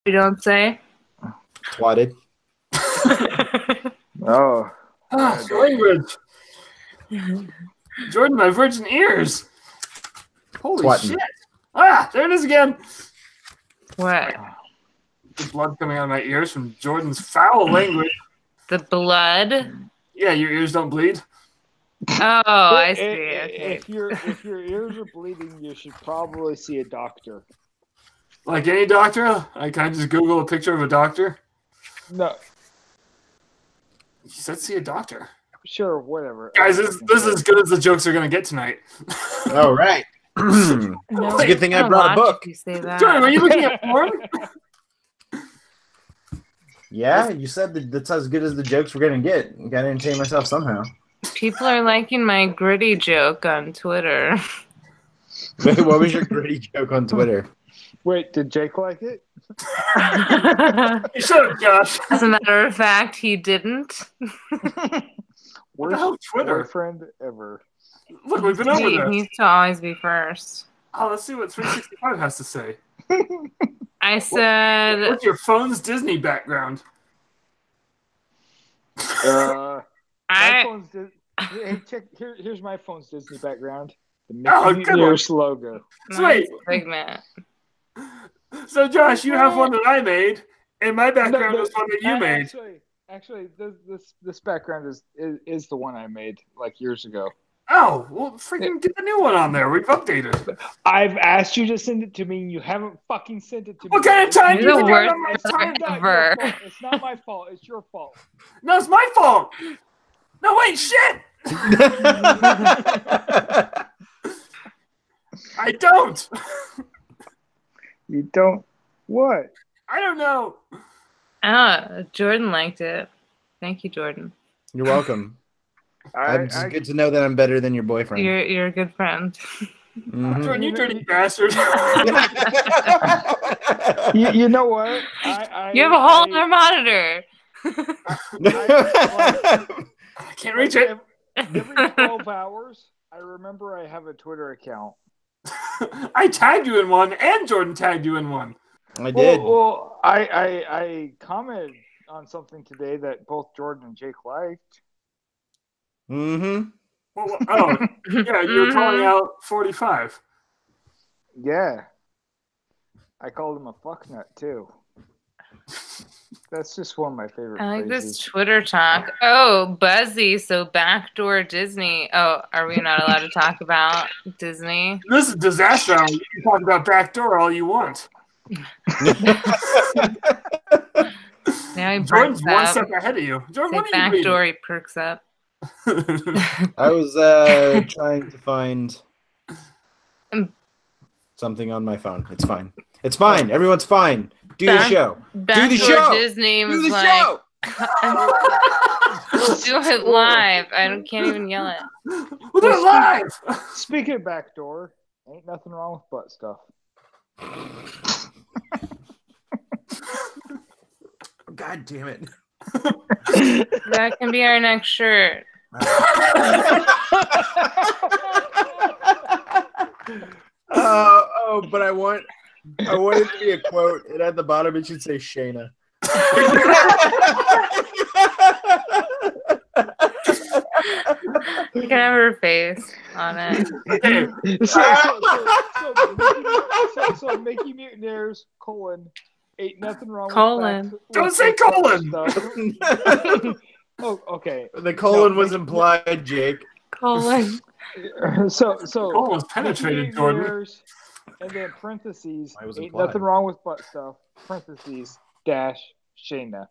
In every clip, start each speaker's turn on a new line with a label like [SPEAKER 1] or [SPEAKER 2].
[SPEAKER 1] You don't say?
[SPEAKER 2] Twatted.
[SPEAKER 3] Oh.
[SPEAKER 4] Language. Jordan, my virgin ears. Holy
[SPEAKER 2] Twatting.
[SPEAKER 4] shit. Ah, there it is again.
[SPEAKER 1] What?
[SPEAKER 4] The blood coming out of my ears from Jordan's foul language.
[SPEAKER 1] The blood?
[SPEAKER 4] Yeah, your ears don't bleed.
[SPEAKER 1] Oh, I see. Okay.
[SPEAKER 3] If your ears are bleeding, you should probably see a doctor.
[SPEAKER 4] Like any doctor? Can I just Google a picture of a doctor?
[SPEAKER 3] No.
[SPEAKER 4] He said see a doctor.
[SPEAKER 3] Sure, whatever.
[SPEAKER 4] Guys, this is as good as the jokes are going to get tonight.
[SPEAKER 2] All right.
[SPEAKER 1] No,
[SPEAKER 2] It's a good thing I brought a book.
[SPEAKER 1] You say that.
[SPEAKER 4] Jordan, are you looking at porn?
[SPEAKER 2] Yeah, you said that's as good as the jokes we're gonna get. You gotta entertain myself somehow.
[SPEAKER 1] People are liking my gritty joke on Twitter.
[SPEAKER 2] Wait, what was your gritty joke on Twitter?
[SPEAKER 3] Wait, did Jake like it?
[SPEAKER 4] You should have, Josh.
[SPEAKER 1] As a matter of fact, he didn't.
[SPEAKER 4] What the hell, Twitter?
[SPEAKER 3] Boyfriend ever.
[SPEAKER 4] Look, we've been over
[SPEAKER 1] He
[SPEAKER 4] this.
[SPEAKER 1] needs to always be first.
[SPEAKER 4] Oh, let's see what 365 has to say.
[SPEAKER 1] I said...
[SPEAKER 4] What's your phone's Disney background?
[SPEAKER 3] My phone's hey, check. Here's my phone's Disney background. The Mutineer logo.
[SPEAKER 4] Sweet.
[SPEAKER 1] Segment.
[SPEAKER 4] So, Josh, you have one that I made, and my background is one that you made.
[SPEAKER 3] Actually, this background is the one I made like years ago.
[SPEAKER 4] Oh, well, freaking get the new one on there. We've updated.
[SPEAKER 3] I've asked you to send it to me, and you haven't fucking sent it to me.
[SPEAKER 4] What kind of time do you think
[SPEAKER 1] worst
[SPEAKER 4] I'm on my time?
[SPEAKER 1] ever.
[SPEAKER 3] It's not my fault. It's your fault.
[SPEAKER 4] No, it's my fault. No, wait, shit. I don't.
[SPEAKER 3] You don't. What?
[SPEAKER 4] I don't know.
[SPEAKER 1] Jordan liked it. Thank you, Jordan.
[SPEAKER 2] You're welcome. It's good to know that I'm better than your boyfriend.
[SPEAKER 1] You're a good friend.
[SPEAKER 2] Mm-hmm.
[SPEAKER 4] Jordan, you dirty bastard.
[SPEAKER 3] You know what?
[SPEAKER 1] You have a hole in your monitor.
[SPEAKER 4] I can't reach it.
[SPEAKER 3] Every 12 hours, I remember I have a Twitter account.
[SPEAKER 4] I tagged you in one, and Jordan tagged you in one.
[SPEAKER 2] I did.
[SPEAKER 3] Well, I commented on something today that both Jordan and Jake liked.
[SPEAKER 2] Mm-hmm.
[SPEAKER 4] Well, oh, yeah, you were calling out 45.
[SPEAKER 3] Yeah. I called him a fucknut, too. That's just one of my favorite
[SPEAKER 1] I like
[SPEAKER 3] phrases.
[SPEAKER 1] this Twitter talk. Oh, Buzzy, so backdoor Disney. Oh, are we not allowed to talk about Disney?
[SPEAKER 4] This is disaster hour. You can talk about backdoor all you want.
[SPEAKER 1] Now he
[SPEAKER 4] Jordan's
[SPEAKER 1] perks
[SPEAKER 4] one
[SPEAKER 1] up.
[SPEAKER 4] step ahead of you. Jordan,
[SPEAKER 1] Say
[SPEAKER 4] what are you reading?
[SPEAKER 1] backdoor, he perks up.
[SPEAKER 2] I was trying to find something on my phone. It's fine. It's fine. Everyone's fine. Do the show. Do the
[SPEAKER 1] Backdoor
[SPEAKER 2] show.
[SPEAKER 1] Disney was
[SPEAKER 2] Do the
[SPEAKER 1] like,
[SPEAKER 2] show.
[SPEAKER 1] do it live. I can't even yell it.
[SPEAKER 4] We'll do it live.
[SPEAKER 3] Speaking of backdoor, ain't nothing wrong with butt stuff.
[SPEAKER 2] God damn it.
[SPEAKER 1] That can be our next shirt.
[SPEAKER 2] But I want it to be a quote, and at the bottom it should say Shayna.
[SPEAKER 1] You can have her face on it.
[SPEAKER 3] So Mickey Mutineers, ain't nothing wrong
[SPEAKER 1] Colon.
[SPEAKER 3] with
[SPEAKER 4] Don't say colon.
[SPEAKER 3] Oh, okay.
[SPEAKER 2] The colon was implied, Jake.
[SPEAKER 1] Colon.
[SPEAKER 3] So
[SPEAKER 4] Colon's penetrated,
[SPEAKER 3] Mickey
[SPEAKER 4] Jordan.
[SPEAKER 3] Mutineers, and then parentheses,
[SPEAKER 2] I was
[SPEAKER 3] ain't
[SPEAKER 2] implied.
[SPEAKER 3] nothing wrong with butt stuff, parentheses, dash, Shayna.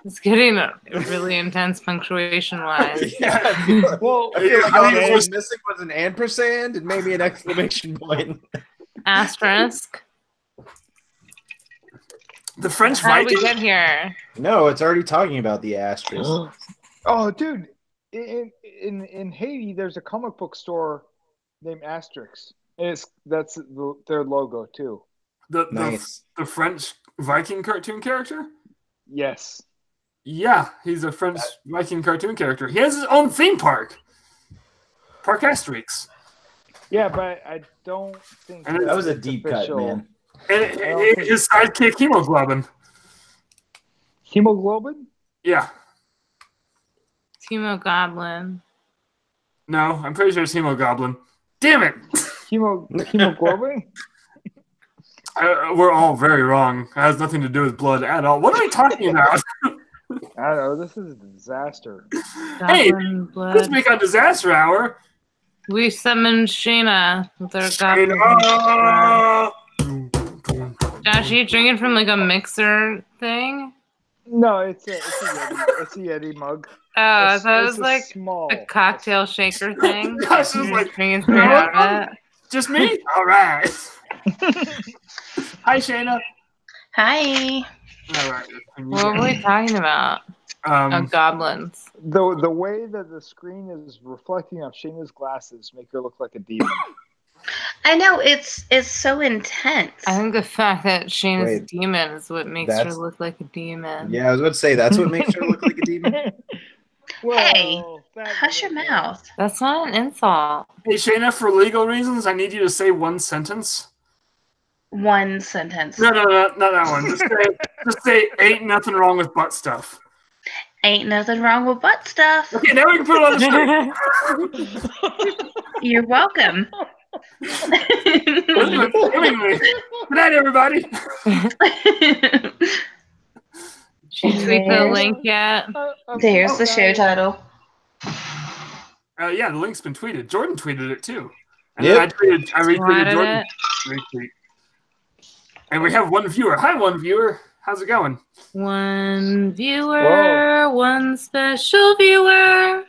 [SPEAKER 1] It's getting really intense punctuation-wise.
[SPEAKER 2] Yeah.
[SPEAKER 3] Well,
[SPEAKER 2] I feel like
[SPEAKER 4] I
[SPEAKER 2] all
[SPEAKER 4] mean,
[SPEAKER 2] I
[SPEAKER 4] it
[SPEAKER 2] was
[SPEAKER 4] was-
[SPEAKER 2] missing was an ampersand and maybe an exclamation point.
[SPEAKER 1] Asterisk.
[SPEAKER 4] The French
[SPEAKER 1] How did we
[SPEAKER 4] Viking?
[SPEAKER 1] get here?
[SPEAKER 2] No, it's already talking about the asterisk.
[SPEAKER 3] Oh, dude, in Haiti, there's a comic book store named Asterix. That's their logo too.
[SPEAKER 2] Nice.
[SPEAKER 4] The French Viking cartoon character?
[SPEAKER 3] Yes.
[SPEAKER 4] Yeah, he's a French Viking cartoon character. He has his own theme park. Parc Asterix.
[SPEAKER 3] Yeah, but I don't think
[SPEAKER 4] And
[SPEAKER 2] That was a
[SPEAKER 3] it's
[SPEAKER 2] deep
[SPEAKER 3] official.
[SPEAKER 2] cut, man.
[SPEAKER 4] And his sidekick, Hemoglobin.
[SPEAKER 3] Hemoglobin?
[SPEAKER 4] Yeah.
[SPEAKER 1] Timo Goblin.
[SPEAKER 4] No, I'm pretty sure it's Hemoglobin. Damn it!
[SPEAKER 3] Hemoglobin?
[SPEAKER 4] We're all very wrong. It has nothing to do with blood at all. What are we talking about?
[SPEAKER 3] I don't know. This is a disaster.
[SPEAKER 4] Hey,
[SPEAKER 1] Goblin blood.
[SPEAKER 4] let's make a disaster hour.
[SPEAKER 1] We summoned Shayna with our goblin. Josh, are you drinking from like a mixer thing?
[SPEAKER 3] No, it's a Yeti mug.
[SPEAKER 1] Oh, I thought it was like
[SPEAKER 3] small.
[SPEAKER 1] a cocktail shaker thing.
[SPEAKER 4] Josh is like,
[SPEAKER 1] drinking straight out of it.
[SPEAKER 4] Just me? All right. Hi, Shayna.
[SPEAKER 5] Hi.
[SPEAKER 4] All right.
[SPEAKER 1] What were we talking about? Goblins.
[SPEAKER 3] The way that the screen is reflecting off Shayna's glasses make her look like a demon.
[SPEAKER 5] I know it's so intense.
[SPEAKER 1] I think the fact that Shayna's a demon is what makes her look like a demon.
[SPEAKER 2] Yeah, I was about to say that's what makes her look like a demon.
[SPEAKER 5] Hey, hush your mouth.
[SPEAKER 1] That's not an insult.
[SPEAKER 4] Hey, Shayna, for legal reasons, I need you to say one sentence.
[SPEAKER 5] One sentence.
[SPEAKER 4] No, not that one. Just say, ain't nothing wrong with butt stuff.
[SPEAKER 5] Ain't nothing wrong with butt stuff.
[SPEAKER 4] Okay, now we can put it on the screen.
[SPEAKER 5] You're welcome.
[SPEAKER 4] Good night, everybody.
[SPEAKER 1] Should you tweet the link yet?
[SPEAKER 5] There's the show title.
[SPEAKER 4] Yeah, the link's been tweeted. Jordan tweeted it too. And
[SPEAKER 2] yep.
[SPEAKER 4] then I retweeted Jordan. Retweet. And we have one viewer. Hi, one viewer. How's it going?
[SPEAKER 1] One viewer, one special viewer.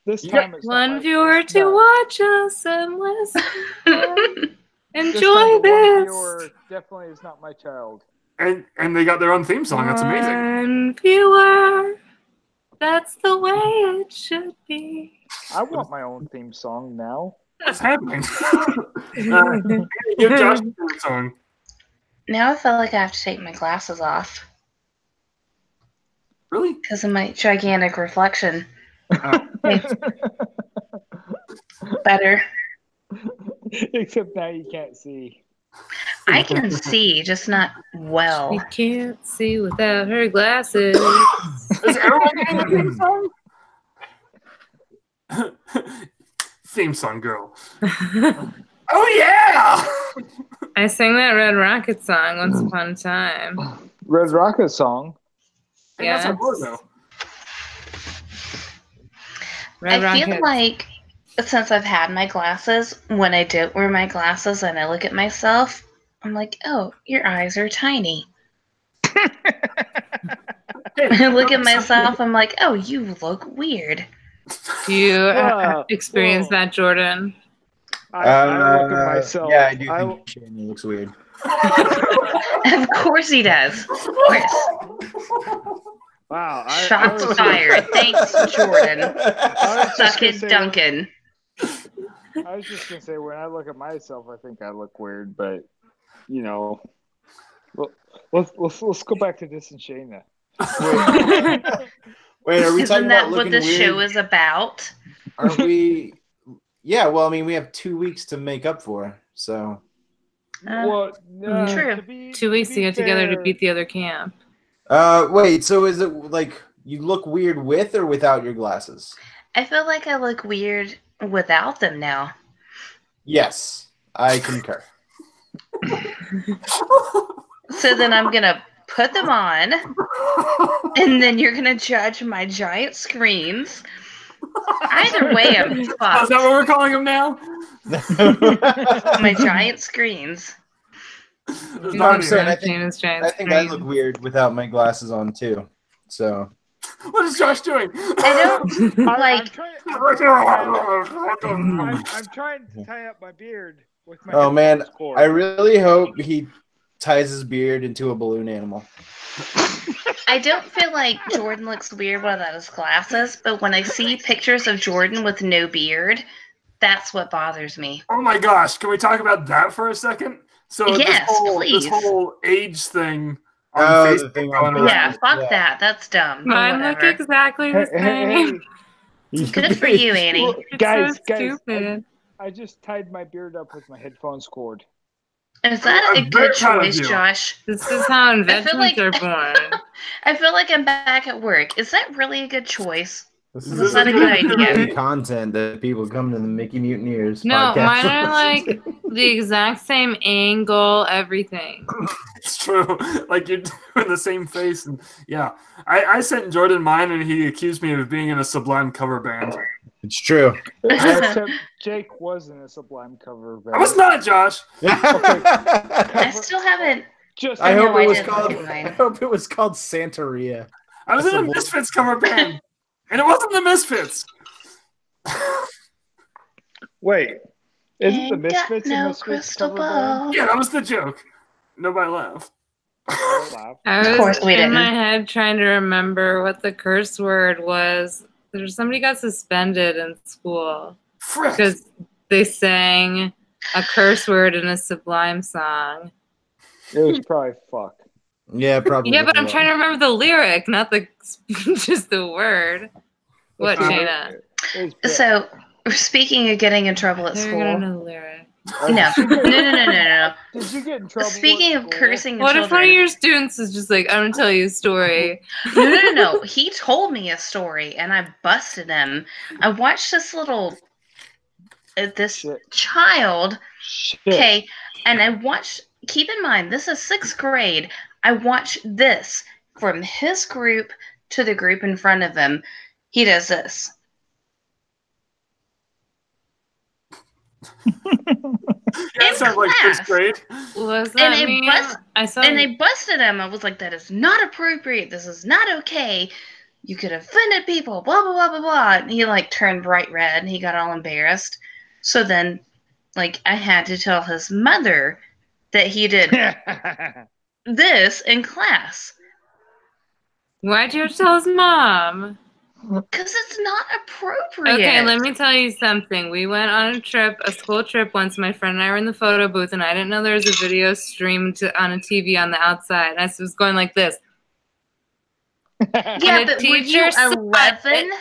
[SPEAKER 3] This time it's
[SPEAKER 1] one viewer to watch us and listen. Enjoy this.
[SPEAKER 3] One viewer definitely is not my child.
[SPEAKER 4] And they got their own theme song. That's amazing.
[SPEAKER 1] One viewer. That's the way it should be.
[SPEAKER 3] I want my own theme song now.
[SPEAKER 4] What's happening? Give Josh a theme song.
[SPEAKER 5] Now I feel like I have to take my glasses off.
[SPEAKER 4] Really?
[SPEAKER 5] Because of my gigantic reflection.
[SPEAKER 4] Oh.
[SPEAKER 5] Better.
[SPEAKER 3] Except now you can't see.
[SPEAKER 5] I can see, just not well.
[SPEAKER 1] She can't see without her glasses.
[SPEAKER 4] Is everyone getting a theme song? Theme song girl. Oh yeah!
[SPEAKER 1] I sang that Red Rocket song once upon a time.
[SPEAKER 3] Red Rocket song?
[SPEAKER 1] Yeah.
[SPEAKER 4] That's though.
[SPEAKER 5] I feel like since I've had my glasses, when I don't wear my glasses and I look at myself, I'm like, oh, your eyes are tiny. I look at myself, I'm like, oh, you look weird.
[SPEAKER 1] Do you experience that, Jordan?
[SPEAKER 3] I look at myself.
[SPEAKER 2] Yeah, I do think Shane looks weird.
[SPEAKER 5] Of course he does. Of course.
[SPEAKER 3] Wow.
[SPEAKER 5] Shots fired. Thanks, Jordan. Suck it, Duncan.
[SPEAKER 3] I was just going to say, when I look at myself, I think I look weird, but, you know, let's go back to this and Shayna.
[SPEAKER 2] Wait, are we talking about looking weird?
[SPEAKER 5] Isn't that what the show is about?
[SPEAKER 2] Are we? Yeah, well, I mean, we have 2 weeks to make up for, so.
[SPEAKER 5] True.
[SPEAKER 1] 2 weeks to get together to beat the other camp.
[SPEAKER 2] Wait, so is it like you look weird with or without your glasses?
[SPEAKER 5] I feel like I look weird without them now.
[SPEAKER 2] Yes, I concur.
[SPEAKER 5] So then I'm going to put them on, and then you're going to judge my giant screens. Either way, I'm fucked.
[SPEAKER 4] Oh, is that what we're calling them now?
[SPEAKER 5] My giant screens.
[SPEAKER 2] No, I'm saying, I think I look weird without my glasses on too. So.
[SPEAKER 4] What is Josh doing?
[SPEAKER 5] I don't like.
[SPEAKER 3] I'm trying to tie up my beard with my.
[SPEAKER 2] Oh man, cord. I really hope he ties his beard into a balloon animal.
[SPEAKER 5] I don't feel like Jordan looks weird without his glasses, but when I see pictures of Jordan with no beard, that's what bothers me.
[SPEAKER 4] Oh my gosh, can we talk about that for a second? So
[SPEAKER 5] yes,
[SPEAKER 4] this whole age thing on
[SPEAKER 2] Facebook.
[SPEAKER 5] Fuck that. That's dumb.
[SPEAKER 1] Mine look exactly the same.
[SPEAKER 5] Good for you, Annie.
[SPEAKER 3] Guys,
[SPEAKER 1] so stupid.
[SPEAKER 3] I just tied my beard up with my headphones cord.
[SPEAKER 5] Is that a good choice, Josh?
[SPEAKER 1] This is how inventions are born.
[SPEAKER 5] I feel like I'm back at work. Is that really a good choice?
[SPEAKER 2] This
[SPEAKER 5] is that a good idea?
[SPEAKER 2] Content that people come to the Mickey Mutineers.
[SPEAKER 1] No,
[SPEAKER 2] podcast.
[SPEAKER 1] Mine are like the exact same angle, everything.
[SPEAKER 4] It's true. Like you're doing the same face, and yeah, I sent Jordan mine, and he accused me of being in a Sublime cover band.
[SPEAKER 2] It's true.
[SPEAKER 3] Except Jake was in a Sublime cover band.
[SPEAKER 4] I was not, Josh.
[SPEAKER 5] I still haven't.
[SPEAKER 2] I hope it was called. I hope it was called Santeria.
[SPEAKER 4] I was in a Misfits cover band, and it wasn't the Misfits.
[SPEAKER 3] Wait, isn't the Misfits a Misfits cover band?
[SPEAKER 4] Yeah, that was the joke. Nobody laughed.
[SPEAKER 1] I was in my head trying to remember what the curse word was. Somebody got suspended in school because they sang a curse word in a Sublime song.
[SPEAKER 3] It was probably fuck.
[SPEAKER 2] Yeah, probably.
[SPEAKER 1] Yeah, but I'm trying to remember the lyric, not the just the word. What, Shayna?
[SPEAKER 5] So, speaking of getting in trouble at school.
[SPEAKER 1] Know the lyric.
[SPEAKER 5] No.
[SPEAKER 3] Did you get in trouble?
[SPEAKER 5] Speaking of cursing,
[SPEAKER 1] what if one of your students is just like, I'm gonna tell you a story?
[SPEAKER 5] No. He told me a story, and I busted him. I watched this child. Okay, and I watched. Keep in mind, this is 6th grade. I watched this from his group to the group in front of him. He does this.
[SPEAKER 4] Yeah, it sounds like 5th grade.
[SPEAKER 1] Was that
[SPEAKER 5] and I busted him. I was like, that is not appropriate. This is not okay. You could have offended people, blah, blah, blah, blah, blah. And he, turned bright red, and he got all embarrassed. So then, I had to tell his mother that he did this in class.
[SPEAKER 1] Why'd you have to tell his mom?
[SPEAKER 5] Because it's not appropriate.
[SPEAKER 1] Okay, let me tell you something. We went on a school trip once. My friend and I were in the photo booth, and I didn't know there was a video streamed on a TV on the outside. I was going like this.
[SPEAKER 5] Yeah, but were you 11?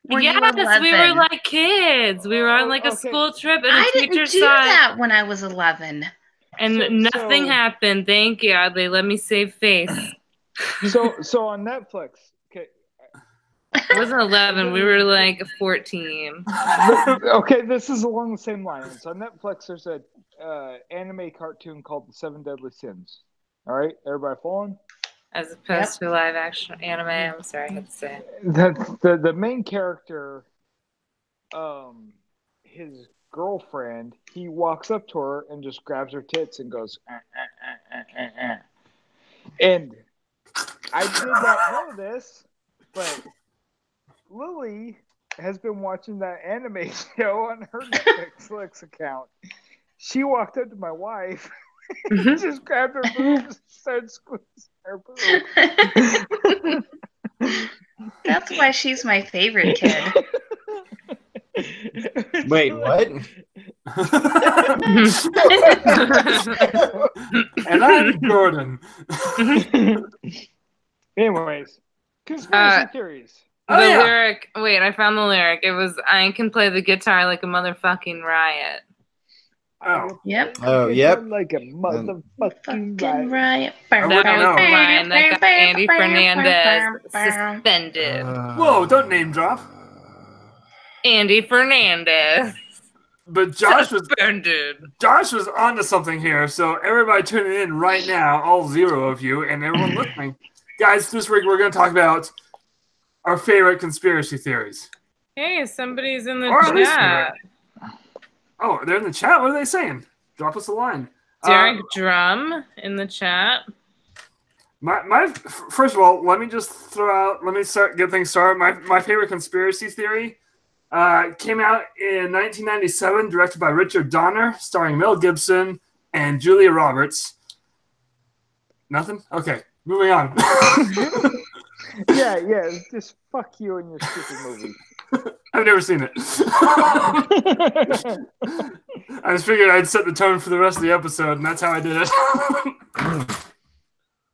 [SPEAKER 1] Yes, we were like kids. We were on a school trip, and
[SPEAKER 5] I didn't do that when I was 11.
[SPEAKER 1] And nothing happened. Thank God they let me save face.
[SPEAKER 3] So on Netflix.
[SPEAKER 1] It wasn't 11. We were 14.
[SPEAKER 3] Okay, this is along the same lines. On Netflix, there's a anime cartoon called The 7 Deadly Sins. All right, everybody following?
[SPEAKER 1] As opposed to live action anime. I'm sorry, I had to say.
[SPEAKER 3] The main character, his girlfriend, he walks up to her and just grabs her tits and goes, And I did not know this, but Lily has been watching that anime show on her Netflix account. She walked up to my wife and just grabbed her boobs and started squeezing her boobs.
[SPEAKER 5] That's why she's my favorite kid.
[SPEAKER 2] Wait, what?
[SPEAKER 4] And I'm Jordan.
[SPEAKER 3] Anyways, conspiracy theories.
[SPEAKER 1] The lyric. Wait, I found the lyric. It was, I can play the guitar like a motherfucking riot.
[SPEAKER 5] Oh. Yep.
[SPEAKER 2] Oh, yep.
[SPEAKER 3] Like a motherfucking
[SPEAKER 5] riot.
[SPEAKER 1] That was the line that got Andy Fernandez suspended.
[SPEAKER 4] Whoa, don't name drop.
[SPEAKER 1] Andy Fernandez.
[SPEAKER 4] But Josh
[SPEAKER 1] suspended.
[SPEAKER 4] Josh was onto something here, so everybody tuning in right now, all 0 of you, and everyone listening. Guys, this week we're going to talk about our favorite conspiracy theories.
[SPEAKER 1] Hey, somebody's in the chat.
[SPEAKER 4] Oh, they're in the chat? What are they saying? Drop us a line.
[SPEAKER 1] Derek Drum in the chat.
[SPEAKER 4] First of all, let me get things started. My favorite conspiracy theory came out in 1997, directed by Richard Donner, starring Mel Gibson and Julia Roberts. Nothing? Okay, moving on.
[SPEAKER 3] Yeah, just fuck you and your stupid movie.
[SPEAKER 4] I've never seen it. I just figured I'd set the tone for the rest of the episode, and that's how I did it.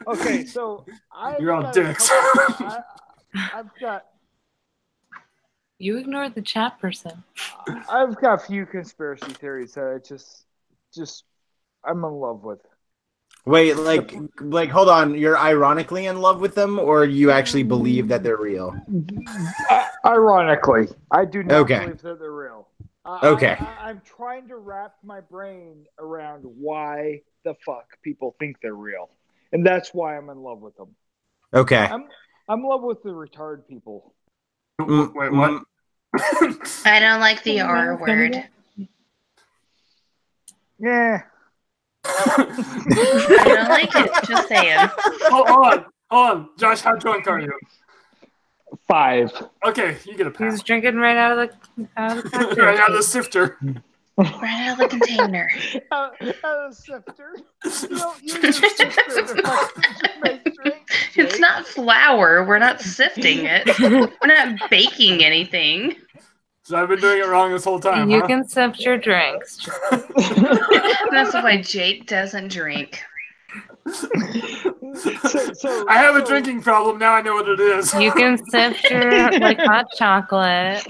[SPEAKER 3] Okay, so
[SPEAKER 4] you're all dicks.
[SPEAKER 3] I've got.
[SPEAKER 1] You ignored the chat person.
[SPEAKER 3] I've got a few conspiracy theories that I just I'm in love with.
[SPEAKER 2] Wait, hold on. You're ironically in love with them, or you actually believe that they're real?
[SPEAKER 3] Ironically, I do not believe that they're real.
[SPEAKER 2] Okay.
[SPEAKER 3] I'm trying to wrap my brain around why the fuck people think they're real, and that's why I'm in love with them.
[SPEAKER 2] Okay.
[SPEAKER 3] I'm in love with the retarded people.
[SPEAKER 4] Wait, what?
[SPEAKER 5] I don't like the R word.
[SPEAKER 3] Yeah.
[SPEAKER 5] I don't like it. Just saying.
[SPEAKER 4] Hold on. Josh, how drunk are you?
[SPEAKER 3] 5.
[SPEAKER 4] Okay, you get a pass.
[SPEAKER 1] He's drinking right out of the
[SPEAKER 4] right out of the sifter.
[SPEAKER 5] Right out of the container.
[SPEAKER 3] Out of the sifter. You don't use a sifter to make drinks.
[SPEAKER 5] It's not flour. We're not sifting it. We're not baking anything.
[SPEAKER 4] So I've been doing it wrong this whole time.
[SPEAKER 1] You can sift your drinks.
[SPEAKER 5] That's why Jake doesn't drink.
[SPEAKER 4] So I have a drinking problem. Now I know what it is.
[SPEAKER 1] You can sift your hot chocolate.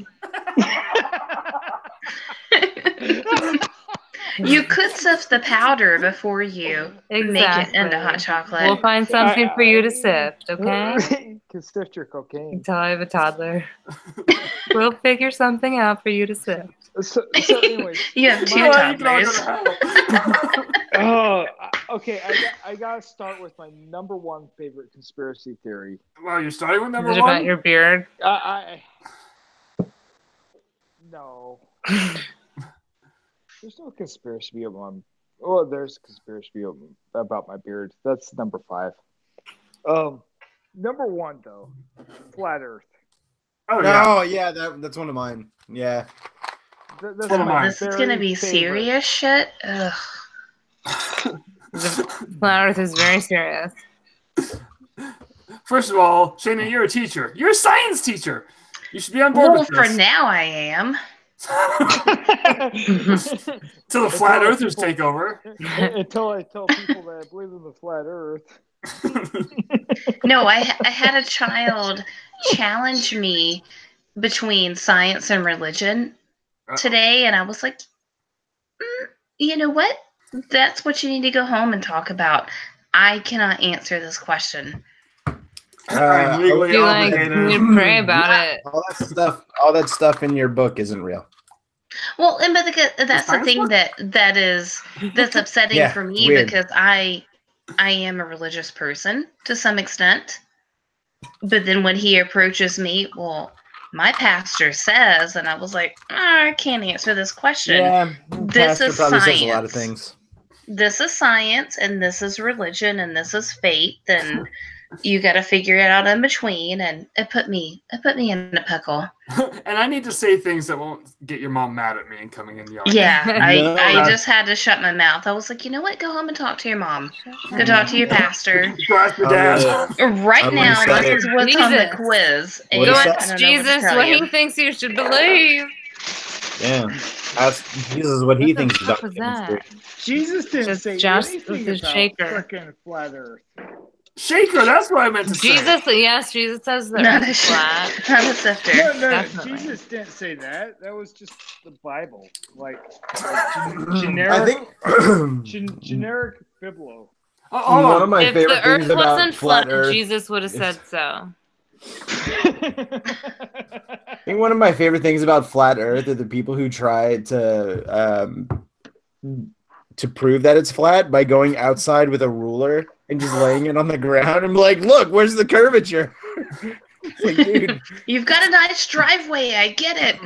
[SPEAKER 5] You could sift the powder before you make it into hot chocolate.
[SPEAKER 1] We'll find something for you to sift, okay?
[SPEAKER 3] You can sift your cocaine.
[SPEAKER 1] Until I have a toddler. We'll figure something out for you to sift.
[SPEAKER 3] So anyways.
[SPEAKER 5] You have 2 toddlers.
[SPEAKER 3] Okay, I gotta start with my number 1 favorite conspiracy theory.
[SPEAKER 4] Wow, you're starting with number 1?
[SPEAKER 1] Is it about your beard?
[SPEAKER 3] No. There's no conspiracy about. Well, there's a conspiracy about my beard. That's number 5. Number 1 though, flat Earth.
[SPEAKER 2] Oh yeah, that's one of mine. Yeah.
[SPEAKER 3] That's one of mine.
[SPEAKER 5] This is gonna be serious shit. Ugh.
[SPEAKER 1] Flat Earth is very serious.
[SPEAKER 4] First of all, Shayna, you're a teacher. You're a science teacher. You should be on board with this.
[SPEAKER 5] Well, for now I am.
[SPEAKER 4] Till the flat earthers take over.
[SPEAKER 3] Until I tell people that I believe in the flat Earth.
[SPEAKER 5] No, I had a child challenge me between science and religion today, and I was like, you know what? That's what you need to go home and talk about. I cannot answer this question.
[SPEAKER 1] You need to pray about it.
[SPEAKER 2] All that stuff in your book isn't real.
[SPEAKER 5] Well, and but that's the thing that's upsetting for me because I am a religious person to some extent. But then when he approaches me, well, my pastor says, and I was like, I can't answer this question.
[SPEAKER 2] Yeah,
[SPEAKER 5] this is science.
[SPEAKER 2] Says a lot of things.
[SPEAKER 5] This is science, and this is religion, and this is faith, and you got to figure it out in between, and it put me in a pickle.
[SPEAKER 4] And I need to say things that won't get your mom mad at me and coming in yelling.
[SPEAKER 5] Yeah, I just had to shut my mouth. I was like, you know what? Go home and talk to your mom. Go talk to your pastor.
[SPEAKER 4] Right
[SPEAKER 5] now, this is what's on the quiz.
[SPEAKER 1] Go ask Jesus what he thinks you should believe.
[SPEAKER 2] Yeah, ask Jesus what he thinks about
[SPEAKER 3] that. Jesus didn't say anything about freaking flat Earth.
[SPEAKER 4] Shaker, that's what I meant to say.
[SPEAKER 1] Jesus says that.
[SPEAKER 5] Not a flat. Not a sifter.
[SPEAKER 3] No, Jesus didn't say that. That was just the Bible. Generic.
[SPEAKER 2] I think
[SPEAKER 3] generic biblo.
[SPEAKER 2] One of my
[SPEAKER 1] if
[SPEAKER 2] favorite
[SPEAKER 1] the Earth
[SPEAKER 2] things
[SPEAKER 1] wasn't
[SPEAKER 2] about flat Earth,
[SPEAKER 1] Jesus would have said so.
[SPEAKER 2] I think one of my favorite things about flat Earth are the people who try to prove that it's flat by going outside with a ruler and just laying it on the ground and be like, look, where's the curvature? Like, dude.
[SPEAKER 5] You've got a nice driveway. I get it.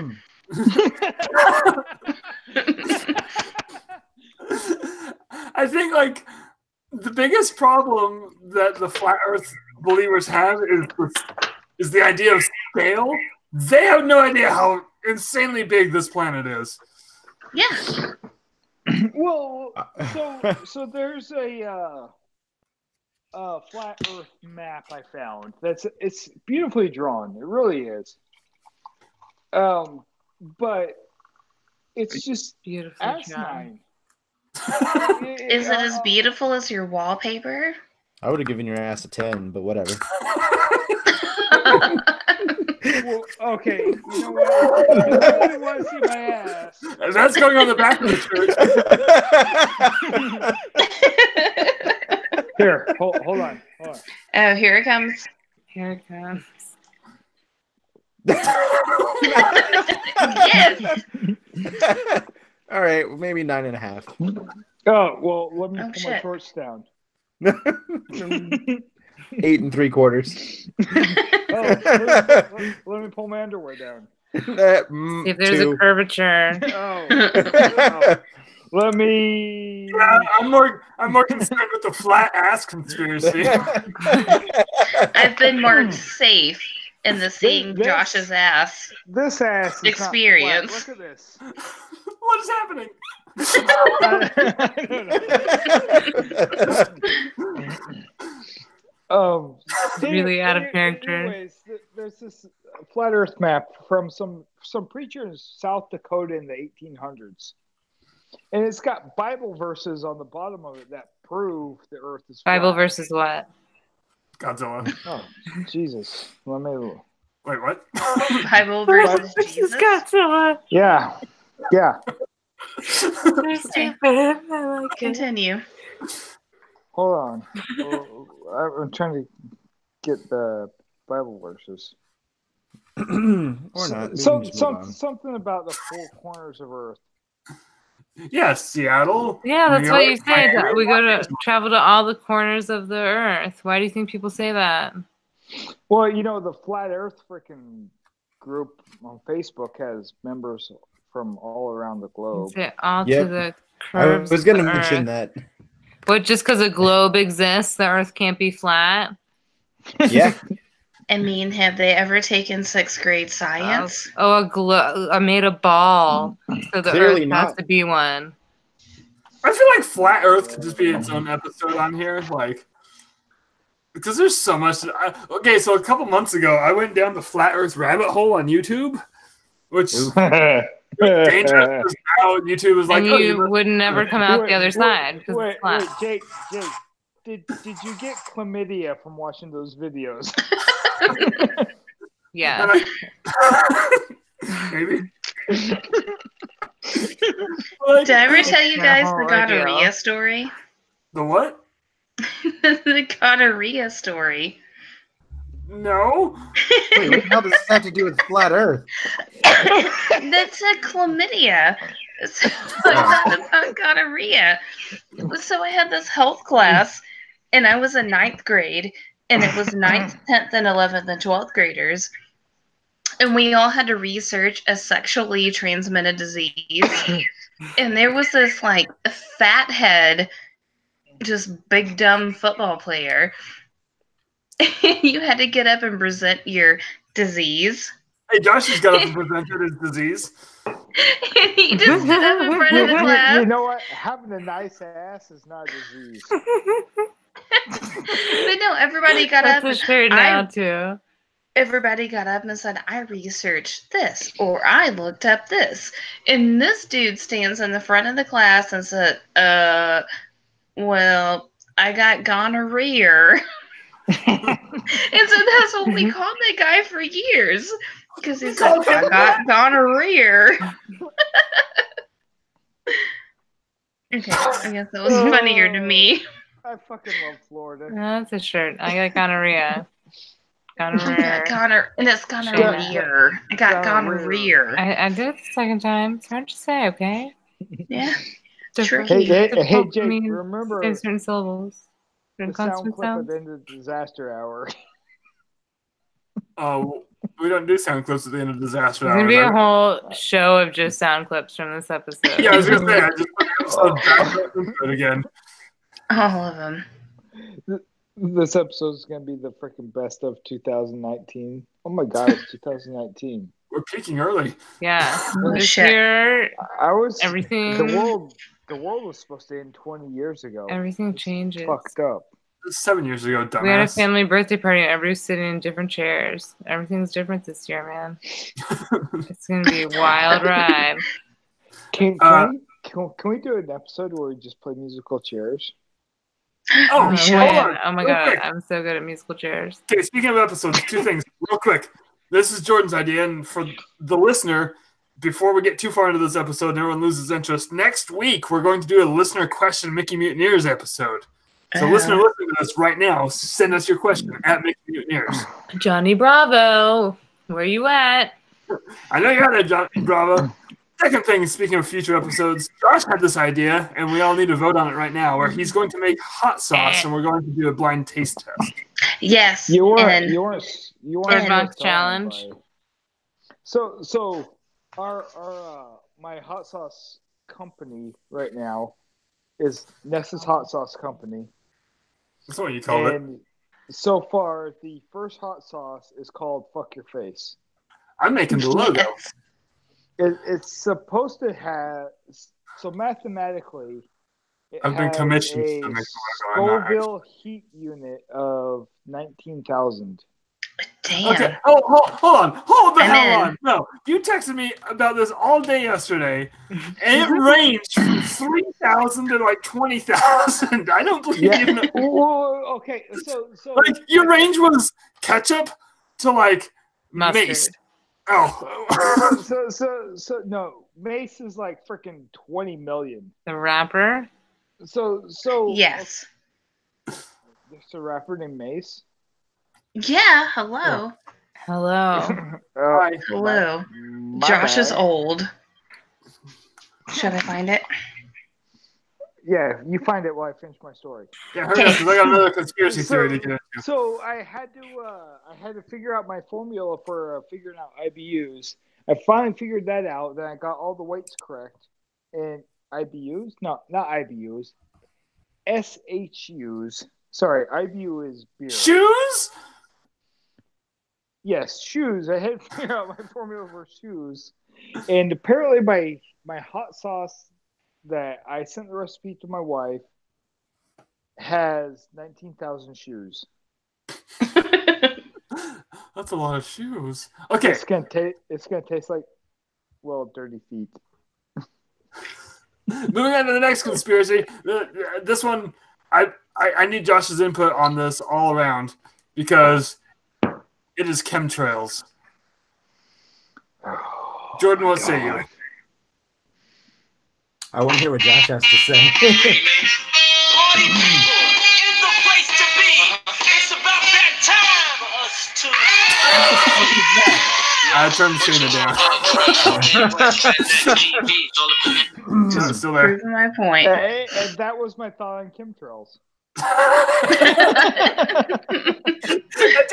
[SPEAKER 4] I think the biggest problem that the flat Earth believers have is the idea of scale. They have no idea how insanely big this planet is.
[SPEAKER 5] Yeah.
[SPEAKER 3] Well, so there's a flat Earth map I found. It's beautifully drawn. It really is. But it's just
[SPEAKER 1] beautiful.
[SPEAKER 3] asinine.
[SPEAKER 5] Is it as beautiful as your wallpaper?
[SPEAKER 2] I would have given your ass a 10, but whatever.
[SPEAKER 3] Well, okay, you know what? If you really want to see my ass,
[SPEAKER 4] that's going on the back of the
[SPEAKER 3] shirt. Here, hold on.
[SPEAKER 5] Oh, here it comes.
[SPEAKER 1] Here it comes.
[SPEAKER 5] Yes.
[SPEAKER 2] All right, well, maybe 9.5.
[SPEAKER 3] Oh well, let me pull my shorts down.
[SPEAKER 2] 8 3/4.
[SPEAKER 3] Let me pull my underwear down.
[SPEAKER 1] See if there's a curvature.
[SPEAKER 3] Let me.
[SPEAKER 4] I'm more concerned with the flat ass conspiracy.
[SPEAKER 3] I've
[SPEAKER 5] been more safe in the seeing Josh's ass.
[SPEAKER 3] This ass
[SPEAKER 5] experience.
[SPEAKER 3] Look at this.
[SPEAKER 4] What is happening?
[SPEAKER 1] Really out of character.
[SPEAKER 3] Anyways, there's this flat Earth map from some preacher in South Dakota in the 1800s, and it's got Bible verses on the bottom of it that prove the Earth is flat.
[SPEAKER 1] Bible verses what?
[SPEAKER 4] Godzilla.
[SPEAKER 3] Oh, Jesus! Let me.
[SPEAKER 4] Wait, what?
[SPEAKER 5] Bible versus Jesus.
[SPEAKER 1] Godzilla.
[SPEAKER 3] Yeah.
[SPEAKER 1] They're stupid. I like
[SPEAKER 5] Continue.
[SPEAKER 3] Hold on. I'm trying to get the Bible verses.
[SPEAKER 2] Or not.
[SPEAKER 3] Something about the four corners of Earth.
[SPEAKER 4] Yes, Seattle.
[SPEAKER 1] Yeah, that's what you say. We go to travel to all the corners of the Earth. Why do you think people say that?
[SPEAKER 3] Well, the Flat Earth freaking group on Facebook has members from all around the globe.
[SPEAKER 1] To the curves.
[SPEAKER 2] I was going to mention that.
[SPEAKER 1] But just because a globe exists, the Earth can't be flat?
[SPEAKER 2] Yeah.
[SPEAKER 5] I mean, have they ever taken 6th grade science?
[SPEAKER 1] I made a ball, so the
[SPEAKER 2] Clearly
[SPEAKER 1] Earth has to be one.
[SPEAKER 4] I feel like Flat Earth could just be its own episode on here, because there's so much. Okay, so a couple months ago, I went down the Flat Earth rabbit hole on YouTube, which dangerous. Now YouTube is like,
[SPEAKER 1] and you would never come out the other side.
[SPEAKER 3] Wait, Jake, did you get chlamydia from watching those videos?
[SPEAKER 1] Yeah.
[SPEAKER 4] Maybe.
[SPEAKER 5] Did I ever tell you guys the gonorrhea story?
[SPEAKER 4] The what?
[SPEAKER 5] The gonorrhea story.
[SPEAKER 4] No.
[SPEAKER 2] Wait, what the hell does this have to do with Flat Earth?
[SPEAKER 5] That's a chlamydia. So I thought about gonorrhea. So I had this health class, and I was in 9th grade, and it was 9th, 10th, and 11th, and 12th graders. And we all had to research a sexually transmitted disease. And there was this, fathead, just big, dumb football player. You had to get up and present your disease.
[SPEAKER 4] Hey, Josh has got up and presented his disease.
[SPEAKER 5] He just stood up in front of the class.
[SPEAKER 3] You know what? Having a nice ass is not a disease.
[SPEAKER 5] But no, everybody got up.
[SPEAKER 1] That's a shirt now, too.
[SPEAKER 5] Everybody got up and said, I researched this, or I looked up this. And this dude stands in the front of the class and said, well, I got gonorrhea. And so that's what we called that guy for years. Because he said, I got gonorrhea. Okay, I guess that was funnier to me.
[SPEAKER 3] I fucking love Florida.
[SPEAKER 1] That's a shirt. I got gonorrhea.
[SPEAKER 5] And it's gonorrhea. I got gonorrhea.
[SPEAKER 1] I did it the second time. It's hard to say, okay?
[SPEAKER 5] Yeah.
[SPEAKER 3] True. Hey, Jake, remember
[SPEAKER 1] certain syllables.
[SPEAKER 3] The sound clip at the end of Disaster Hour.
[SPEAKER 4] Oh, we don't do sound clips at the end of Disaster
[SPEAKER 1] Hour. There's going to be a whole show of just sound clips from this episode.
[SPEAKER 4] Yeah, I was going to say, I just put the episode again.
[SPEAKER 5] All of them.
[SPEAKER 3] This episode is going to be the freaking best of 2019. Oh my God, it's 2019.
[SPEAKER 4] We're peaking early.
[SPEAKER 1] Yeah. This year, everything.
[SPEAKER 3] The world was supposed to end 20 years ago.
[SPEAKER 1] Everything changes.
[SPEAKER 3] Fucked up.
[SPEAKER 4] 7 years ago, dumbass.
[SPEAKER 1] We had a family birthday party and everybody's sitting in different chairs. Everything's different this year, man. It's going to be a wild ride.
[SPEAKER 3] Can we do an episode where we just play musical chairs?
[SPEAKER 4] Oh,
[SPEAKER 1] hold on. Oh my God, I'm so good at musical chairs.
[SPEAKER 4] Okay, speaking of episodes, 2 things real quick. This is Jordan's idea, and for the listener, before we get too far into this episode and everyone loses interest, next week we're going to do a listener question Mickey Mutineers episode. So listener listening to this right now, send us your question at Mickey Mutineers.
[SPEAKER 1] Johnny Bravo, where you at?
[SPEAKER 4] I know you're at Johnny Bravo. Second thing, speaking of future episodes, Josh had this idea, and we all need to vote on it right now, where he's going to make hot sauce, and we're going to do a blind taste test.
[SPEAKER 5] Yes.
[SPEAKER 3] You weren't
[SPEAKER 1] Box challenge.
[SPEAKER 3] So our my hot sauce company right now is Ness's Hot Sauce Company.
[SPEAKER 4] That's what you call it.
[SPEAKER 3] And so far, the first hot sauce is called Fuck Your Face.
[SPEAKER 4] I'm making the logo.
[SPEAKER 3] It's supposed to have, so mathematically,
[SPEAKER 4] I've been commissioned
[SPEAKER 3] to make the logo. Scoville heat unit of 19,000.
[SPEAKER 5] Damn.
[SPEAKER 4] Okay. Oh, hold the hell on. No, you texted me about this all day yesterday, and it ranged from 3,000 to like 20,000. I don't believe you.
[SPEAKER 3] Well, okay, so
[SPEAKER 4] like your range was ketchup to like
[SPEAKER 1] mustard.
[SPEAKER 4] Mace. Oh.
[SPEAKER 3] so no, Mace is like freaking 20 million.
[SPEAKER 1] The rapper.
[SPEAKER 3] So
[SPEAKER 5] yes.
[SPEAKER 3] There's a rapper named Mace.
[SPEAKER 5] Yeah. Hello.
[SPEAKER 1] Hello.
[SPEAKER 3] Hi.
[SPEAKER 5] Hello. Josh is old. Should I find it?
[SPEAKER 3] Yeah, you find it while I finish my story.
[SPEAKER 4] Yeah, hurry up, because I got another conspiracy theory to get into.
[SPEAKER 3] So I had to figure out my formula for figuring out IBUs. I finally figured that out. Then I got all the weights correct. And IBUs? No, not IBUs. SHUs. Sorry, IBU is beer.
[SPEAKER 4] Shoes?
[SPEAKER 3] Yes, shoes. I had to figure out my formula for shoes. And apparently my hot sauce that I sent the recipe to my wife has 19,000 shoes.
[SPEAKER 4] That's a lot of shoes. Okay.
[SPEAKER 3] It's gonna taste like, well, dirty feet.
[SPEAKER 4] Moving on to the next conspiracy. This one, I need Josh's input on this all around because it is chemtrails. Jordan, what say you?
[SPEAKER 2] I want to hear what Josh has to say.
[SPEAKER 4] I turned Shayna down. Still there.
[SPEAKER 5] Proving my point.
[SPEAKER 3] And that was my thought on chemtrails.
[SPEAKER 4] I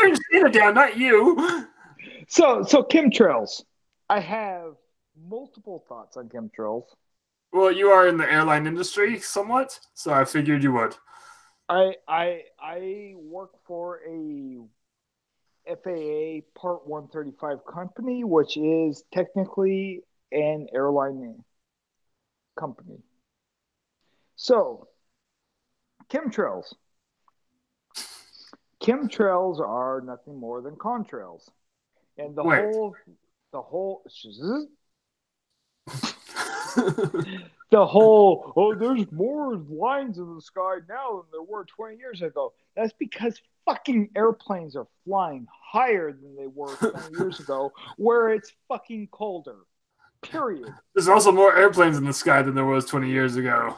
[SPEAKER 4] turned Shayna down, not you.
[SPEAKER 3] So chemtrails. I have multiple thoughts on chemtrails.
[SPEAKER 4] Well, you are in the airline industry somewhat, so I figured you would.
[SPEAKER 3] I work for a FAA Part 135 company, which is technically an airline company. So, chemtrails. Chemtrails are nothing more than contrails. And the whole, oh, there's more lines in the sky now than there were 20 years ago. That's because fucking airplanes are flying higher than they were 20 years ago, where it's fucking colder. Period.
[SPEAKER 4] There's also more airplanes in the sky than there was 20 years ago.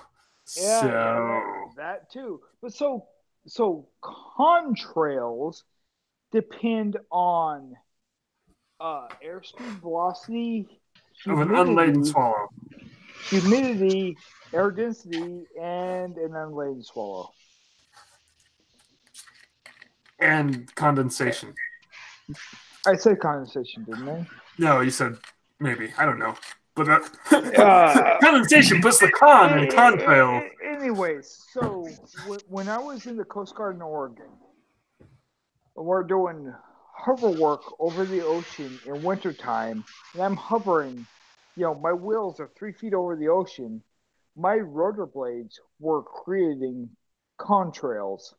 [SPEAKER 3] Yeah,
[SPEAKER 4] so
[SPEAKER 3] that too. But so contrails depend on airspeed, velocity,
[SPEAKER 4] of an unladen swallow.
[SPEAKER 3] Humidity, air density, and an unladen swallow.
[SPEAKER 4] And condensation.
[SPEAKER 3] I said condensation, didn't I?
[SPEAKER 4] No, you said maybe. I don't know. But condensation puts the con in contrail.
[SPEAKER 3] Anyways, so when I was in the Coast Guard in Oregon, we're doing hover work over the ocean in wintertime, and I'm hovering. My wheels are 3 feet over the ocean. My rotor blades were creating contrails.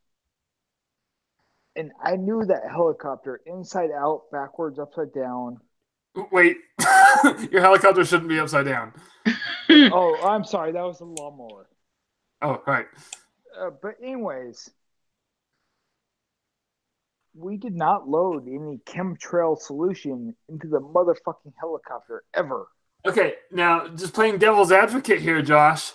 [SPEAKER 3] And I knew that helicopter inside out, backwards, upside down.
[SPEAKER 4] Wait, your helicopter shouldn't be upside down.
[SPEAKER 3] Oh, I'm sorry. That was a lawnmower.
[SPEAKER 4] Oh, right.
[SPEAKER 3] But anyways, we did not load any chemtrail solution into the motherfucking helicopter ever.
[SPEAKER 4] Okay, now just playing devil's advocate here, Josh.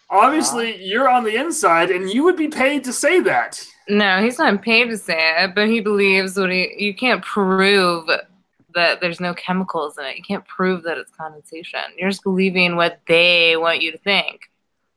[SPEAKER 4] Obviously, you're on the inside, and you would be paid to say that.
[SPEAKER 1] No, he's not paid to say it, but he believes you can't prove that there's no chemicals in it. You can't prove that it's condensation. You're just believing what they want you to think.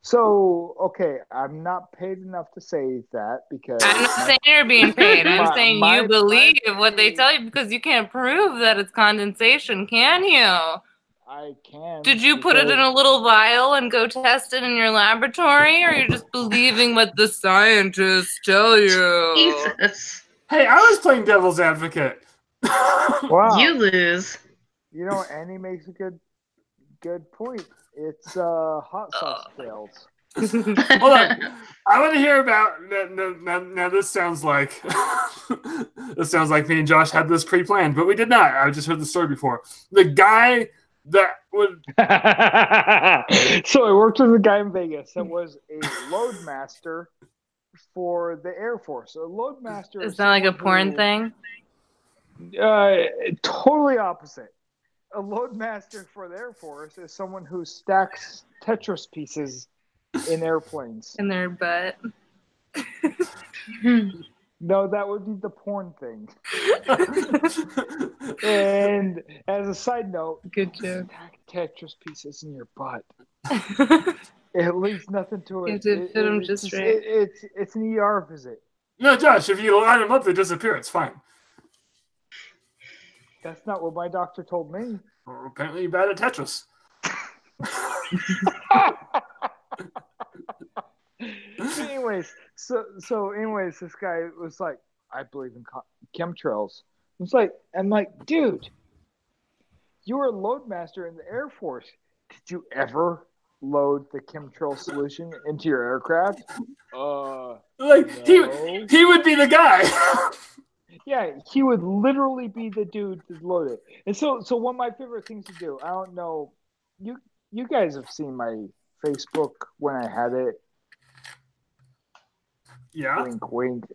[SPEAKER 3] So, okay, I'm not paid enough to say that because...
[SPEAKER 1] I'm not saying you're being paid. I'm saying you believe what they tell you because you can't prove that it's condensation, can you?
[SPEAKER 3] I can.
[SPEAKER 1] Did you put it in a little vial and go test it in your laboratory, or are you just believing what the scientists tell you?
[SPEAKER 5] Jesus.
[SPEAKER 4] Hey, I was playing devil's advocate.
[SPEAKER 3] Wow.
[SPEAKER 5] You lose.
[SPEAKER 3] You know, Annie makes a good point. It's hot sauce trails.
[SPEAKER 4] Hold on. I want to hear about now. This sounds like me and Josh had this pre-planned, but we did not. I just heard the story before. The guy that would.
[SPEAKER 3] So I worked with a guy in Vegas that was a loadmaster for the Air Force. A loadmaster
[SPEAKER 1] is that like a porn thing?
[SPEAKER 3] Totally opposite. A loadmaster for the Air Force is someone who stacks Tetris pieces in airplanes.
[SPEAKER 1] In their butt.
[SPEAKER 3] No, that would be the porn thing. And as a side note,
[SPEAKER 1] good joke.
[SPEAKER 3] Stack Tetris pieces in your butt. It leaves nothing to it.
[SPEAKER 1] You fit them just right.
[SPEAKER 3] It's an ER visit.
[SPEAKER 4] No, Josh, if you line them up, they disappear. It's fine.
[SPEAKER 3] That's not what my doctor told me.
[SPEAKER 4] Well, apparently, you're bad at Tetris.
[SPEAKER 3] Anyways, this guy was like, I believe in chemtrails. I'm like, dude, you were a loadmaster in the Air Force. Did you ever load the chemtrail solution into your aircraft?
[SPEAKER 4] Like
[SPEAKER 3] no.
[SPEAKER 4] he would be the guy.
[SPEAKER 3] Yeah, he would literally be the dude to load it. And so one of my favorite things to do, I don't know, you guys have seen my Facebook when I had it.
[SPEAKER 4] Yeah.
[SPEAKER 3] Wink, wink.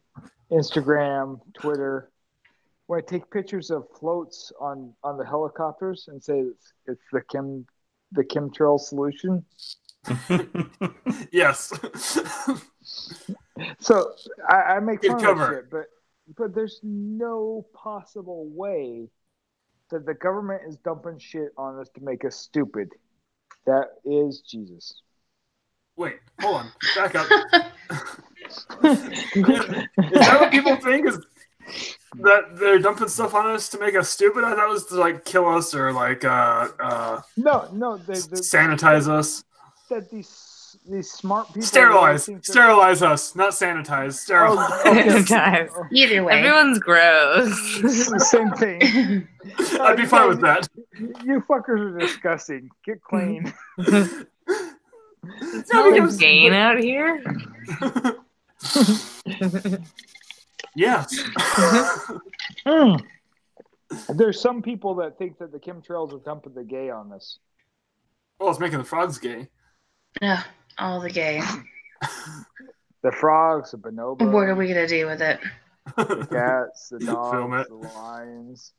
[SPEAKER 3] Instagram, Twitter. When I take pictures of floats on the helicopters and say it's the chemtrail solution.
[SPEAKER 4] Yes.
[SPEAKER 3] So I make fun of that shit, but there's no possible way that the government is dumping shit on us to make us stupid. That is Jesus.
[SPEAKER 4] Wait, hold on. Back up. Is that what people think? Is that they're dumping stuff on us to make us stupid? I thought it was to like kill us or like
[SPEAKER 3] no,
[SPEAKER 4] sanitize us.
[SPEAKER 3] That these smart people
[SPEAKER 4] sterilize us, not sanitize.
[SPEAKER 1] Sterilize.
[SPEAKER 5] Either way,
[SPEAKER 1] everyone's gross.
[SPEAKER 3] Same thing.
[SPEAKER 4] I'd be fine with that.
[SPEAKER 3] You fuckers are disgusting. Get clean.
[SPEAKER 1] It's not like gain out here.
[SPEAKER 4] Yes.
[SPEAKER 3] There's some people that think that the chemtrails are dumping the gay on us.
[SPEAKER 4] Well, it's making the frogs gay.
[SPEAKER 5] Yeah, all the gay.
[SPEAKER 3] The frogs, the bonobo.
[SPEAKER 5] What are we gonna do with it?
[SPEAKER 3] The cats, the dogs, the lions.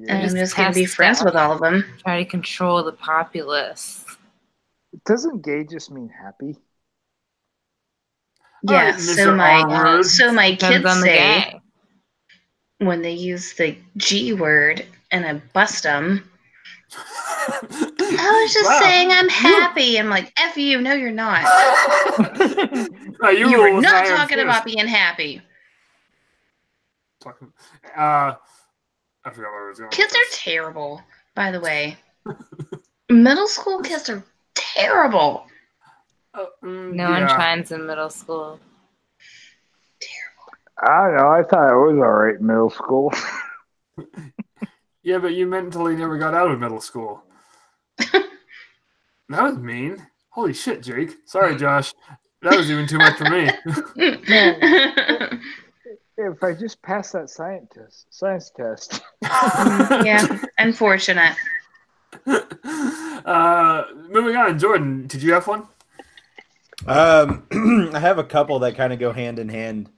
[SPEAKER 5] I'm just gonna be friends with all of them.
[SPEAKER 1] Try to control the populace.
[SPEAKER 3] Doesn't gay just mean happy?
[SPEAKER 5] Yeah, so my kids say when they use the G word and I bust them, I was just saying I'm happy. I'm like, F you, no you're not. You were not talking about being happy.
[SPEAKER 4] I forgot what I was going.
[SPEAKER 5] Kids are terrible, by the way. Middle school kids are terrible.
[SPEAKER 1] No one shines in middle school.
[SPEAKER 5] Terrible.
[SPEAKER 3] I don't know. I thought it was all right in middle school.
[SPEAKER 4] Yeah, but you mentally never got out of middle school. That was mean. Holy shit, Jake. Sorry, Josh. That was even too much for me.
[SPEAKER 3] Man, if I just pass that science test.
[SPEAKER 5] Yeah, unfortunate.
[SPEAKER 4] Moving on, Jordan, did you have one?
[SPEAKER 2] I have a couple that kind of go hand in hand.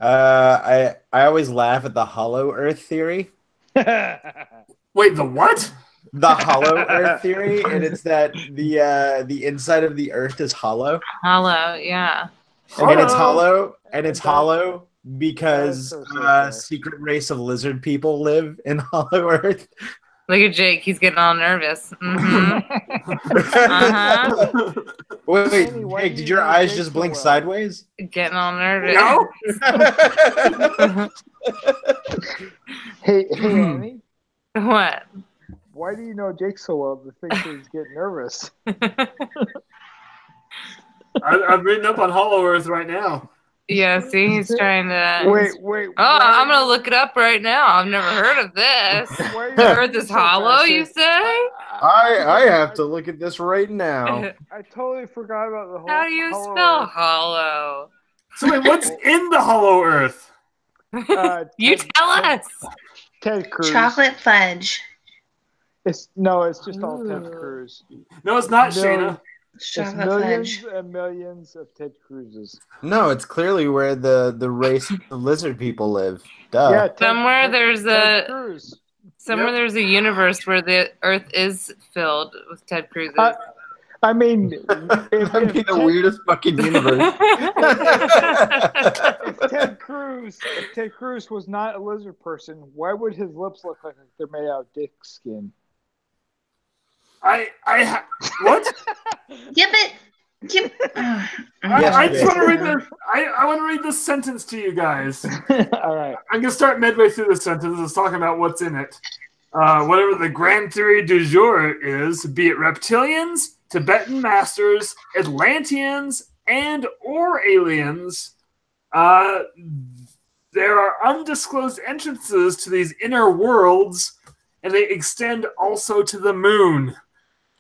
[SPEAKER 2] I always laugh at the hollow Earth theory.
[SPEAKER 4] Wait, the what?
[SPEAKER 2] The hollow Earth theory, and it's that the inside of the Earth is hollow.
[SPEAKER 1] Hollow, yeah.
[SPEAKER 2] And it's hollow because a secret race of lizard people live in hollow Earth.
[SPEAKER 1] Look at Jake; he's getting all nervous.
[SPEAKER 2] Wait, Jake, did your eyes just blink sideways?
[SPEAKER 1] Getting all nervous.
[SPEAKER 4] No.
[SPEAKER 3] Hey, Annie.
[SPEAKER 1] What?
[SPEAKER 3] Why do you know Jake so well to think he's getting nervous?
[SPEAKER 4] I'm reading up on Hollow Earth right now.
[SPEAKER 1] Yeah, see, he's trying to.
[SPEAKER 3] Wait.
[SPEAKER 1] Oh, I'm gonna look it up right now. I've never heard of this. The Earth is hollow, you say?
[SPEAKER 2] I have to look at this right now.
[SPEAKER 3] I totally forgot about the whole.
[SPEAKER 1] How do you spell hollow?
[SPEAKER 4] So wait, what's in the Hollow Earth?
[SPEAKER 1] You tell us.
[SPEAKER 3] Ted Cruz.
[SPEAKER 5] Chocolate fudge.
[SPEAKER 3] It's just all Ted Cruz.
[SPEAKER 4] No, it's not, Shayna.
[SPEAKER 3] It's millions and millions of Ted Cruzes.
[SPEAKER 2] No, it's clearly where the race of lizard people live. Duh.
[SPEAKER 3] Yeah,
[SPEAKER 1] there's a universe where the Earth is filled with Ted Cruzes.
[SPEAKER 3] I mean,
[SPEAKER 2] that'd be the weirdest fucking universe.
[SPEAKER 3] If Ted Cruz was not a lizard person, why would his lips look like they're made out of dick skin?
[SPEAKER 4] What?
[SPEAKER 5] Yeah, but
[SPEAKER 4] I just want to read this. I want to read this sentence to you guys.
[SPEAKER 3] All right.
[SPEAKER 4] I'm gonna start midway through the sentence. It's talking about what's in it. Whatever the grand theory du jour is, be it reptilians, Tibetan masters, Atlanteans, and/or aliens, there are undisclosed entrances to these inner worlds, and they extend also to the moon.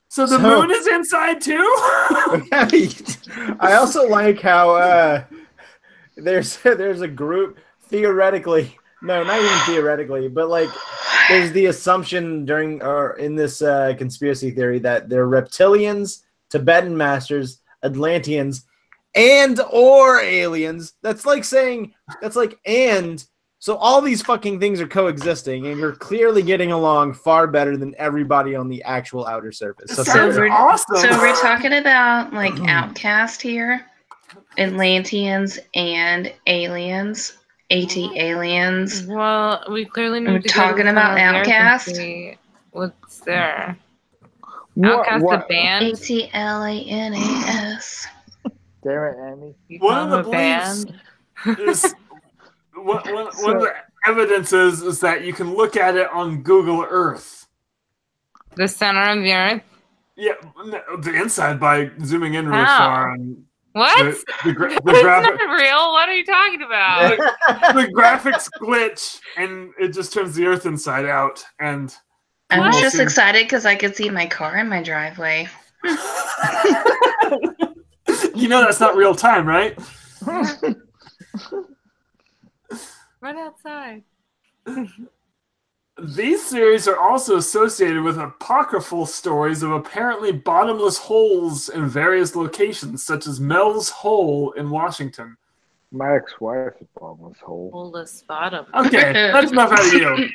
[SPEAKER 4] So the moon is inside too?
[SPEAKER 2] I also like how there's a group, theoretically, no, not even theoretically, but like there's the assumption in this conspiracy theory that they're reptilians, Tibetan masters, Atlanteans, and/or aliens. That's like so all these fucking things are coexisting, and you're clearly getting along far better than everybody on the actual outer surface.
[SPEAKER 5] So we're talking about like Outcast here, Atlanteans and aliens, aliens.
[SPEAKER 1] Well, we clearly need
[SPEAKER 5] we're
[SPEAKER 1] to
[SPEAKER 5] talking about Outcast.
[SPEAKER 1] What's there? Outcast the band.
[SPEAKER 5] ATLANAS.
[SPEAKER 3] Damn it, Annie.
[SPEAKER 4] One of the beliefs is. One of the evidences is that you can look at it on Google Earth.
[SPEAKER 1] The center of the Earth?
[SPEAKER 4] Yeah, the inside by zooming in really far. And
[SPEAKER 1] what?
[SPEAKER 4] The
[SPEAKER 1] It's not real. What are you talking about?
[SPEAKER 4] The graphics glitch, and it just turns the Earth inside out. And
[SPEAKER 5] I was just excited because I could see my car in my driveway.
[SPEAKER 4] You know that's not real time, right?
[SPEAKER 1] Run outside.
[SPEAKER 4] These theories are also associated with apocryphal stories of apparently bottomless holes in various locations, such as Mel's Hole in Washington.
[SPEAKER 3] My ex-wife is bottomless hole.
[SPEAKER 1] Holeless bottom.
[SPEAKER 4] Okay, that's enough out of you.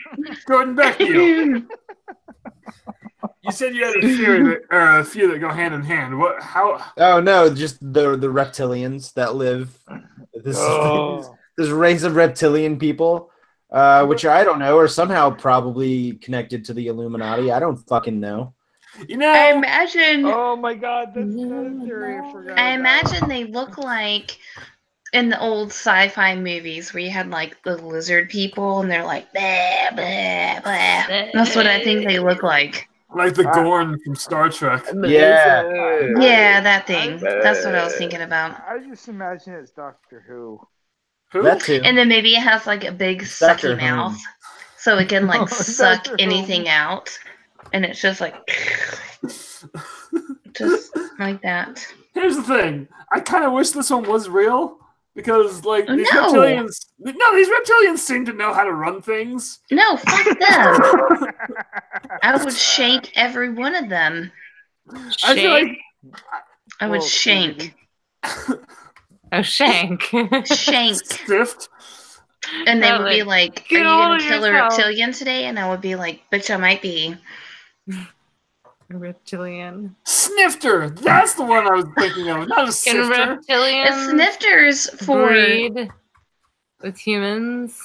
[SPEAKER 4] Jordan, back to you. You said you had a few that go hand in hand. What? How?
[SPEAKER 2] Oh no, just the reptilians that live. This race of reptilian people, which I don't know, are somehow probably connected to the Illuminati. I don't fucking know.
[SPEAKER 4] You know,
[SPEAKER 5] I imagine.
[SPEAKER 3] Oh my God, that's another theory I forgot.
[SPEAKER 5] I imagine they look like in the old sci-fi movies where you had like the lizard people and they're like blah, blah, blah. That's what I think they look like.
[SPEAKER 4] Like the Gorn from Star Trek.
[SPEAKER 5] Yeah, that thing. That's what I was thinking about.
[SPEAKER 3] I just imagine it's Doctor Who.
[SPEAKER 4] Who?
[SPEAKER 2] That too.
[SPEAKER 5] And then maybe it has like a big sucky mouth, so it can like suck anything out, and it's just like, just like that.
[SPEAKER 4] Here's the thing: I kind of wish this one was real because, like, these reptilians. No, these reptilians seem to know how to run things.
[SPEAKER 5] No, fuck them. I would shank every one of them.
[SPEAKER 4] I feel like
[SPEAKER 5] I would shank.
[SPEAKER 1] Oh, shank.
[SPEAKER 5] Shank.
[SPEAKER 4] Stiffed.
[SPEAKER 5] And they would be like, "Are you gonna kill a reptilian today?" And I would be like, "Bitch, I might be."
[SPEAKER 1] A reptilian.
[SPEAKER 4] Snifter! That's the one I was thinking of, not a sifter.
[SPEAKER 1] Can reptilians
[SPEAKER 5] a snifter's for
[SPEAKER 1] breed with humans?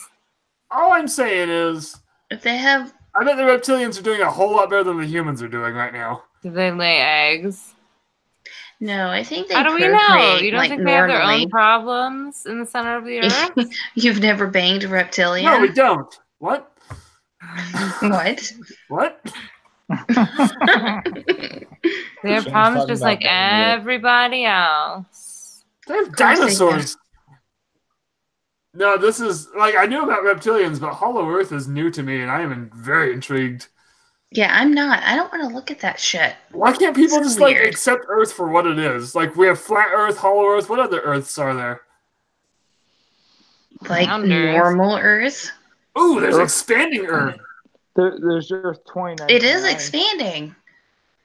[SPEAKER 4] All I'm saying is,
[SPEAKER 5] if they have,
[SPEAKER 4] I bet the reptilians are doing a whole lot better than the humans are doing right now.
[SPEAKER 1] Do they lay eggs?
[SPEAKER 5] No, I think they.
[SPEAKER 1] How do we know? You don't think they have their own problems in the center of the earth?
[SPEAKER 5] You've never banged a reptilian?
[SPEAKER 4] No, we don't. What?
[SPEAKER 5] What?
[SPEAKER 4] What?
[SPEAKER 1] They have problems just like everybody else.
[SPEAKER 4] They have dinosaurs. No, this is like I knew about reptilians, but Hollow Earth is new to me, and I am very intrigued.
[SPEAKER 5] Yeah, I'm not. I don't want to look at that shit.
[SPEAKER 4] Why can't people just like accept Earth for what it is? Like we have flat Earth, Hollow Earth. What other Earths are there?
[SPEAKER 5] Like normal Earth.
[SPEAKER 4] Ooh, there's expanding Earth.
[SPEAKER 3] There's Earth 29.
[SPEAKER 5] It is expanding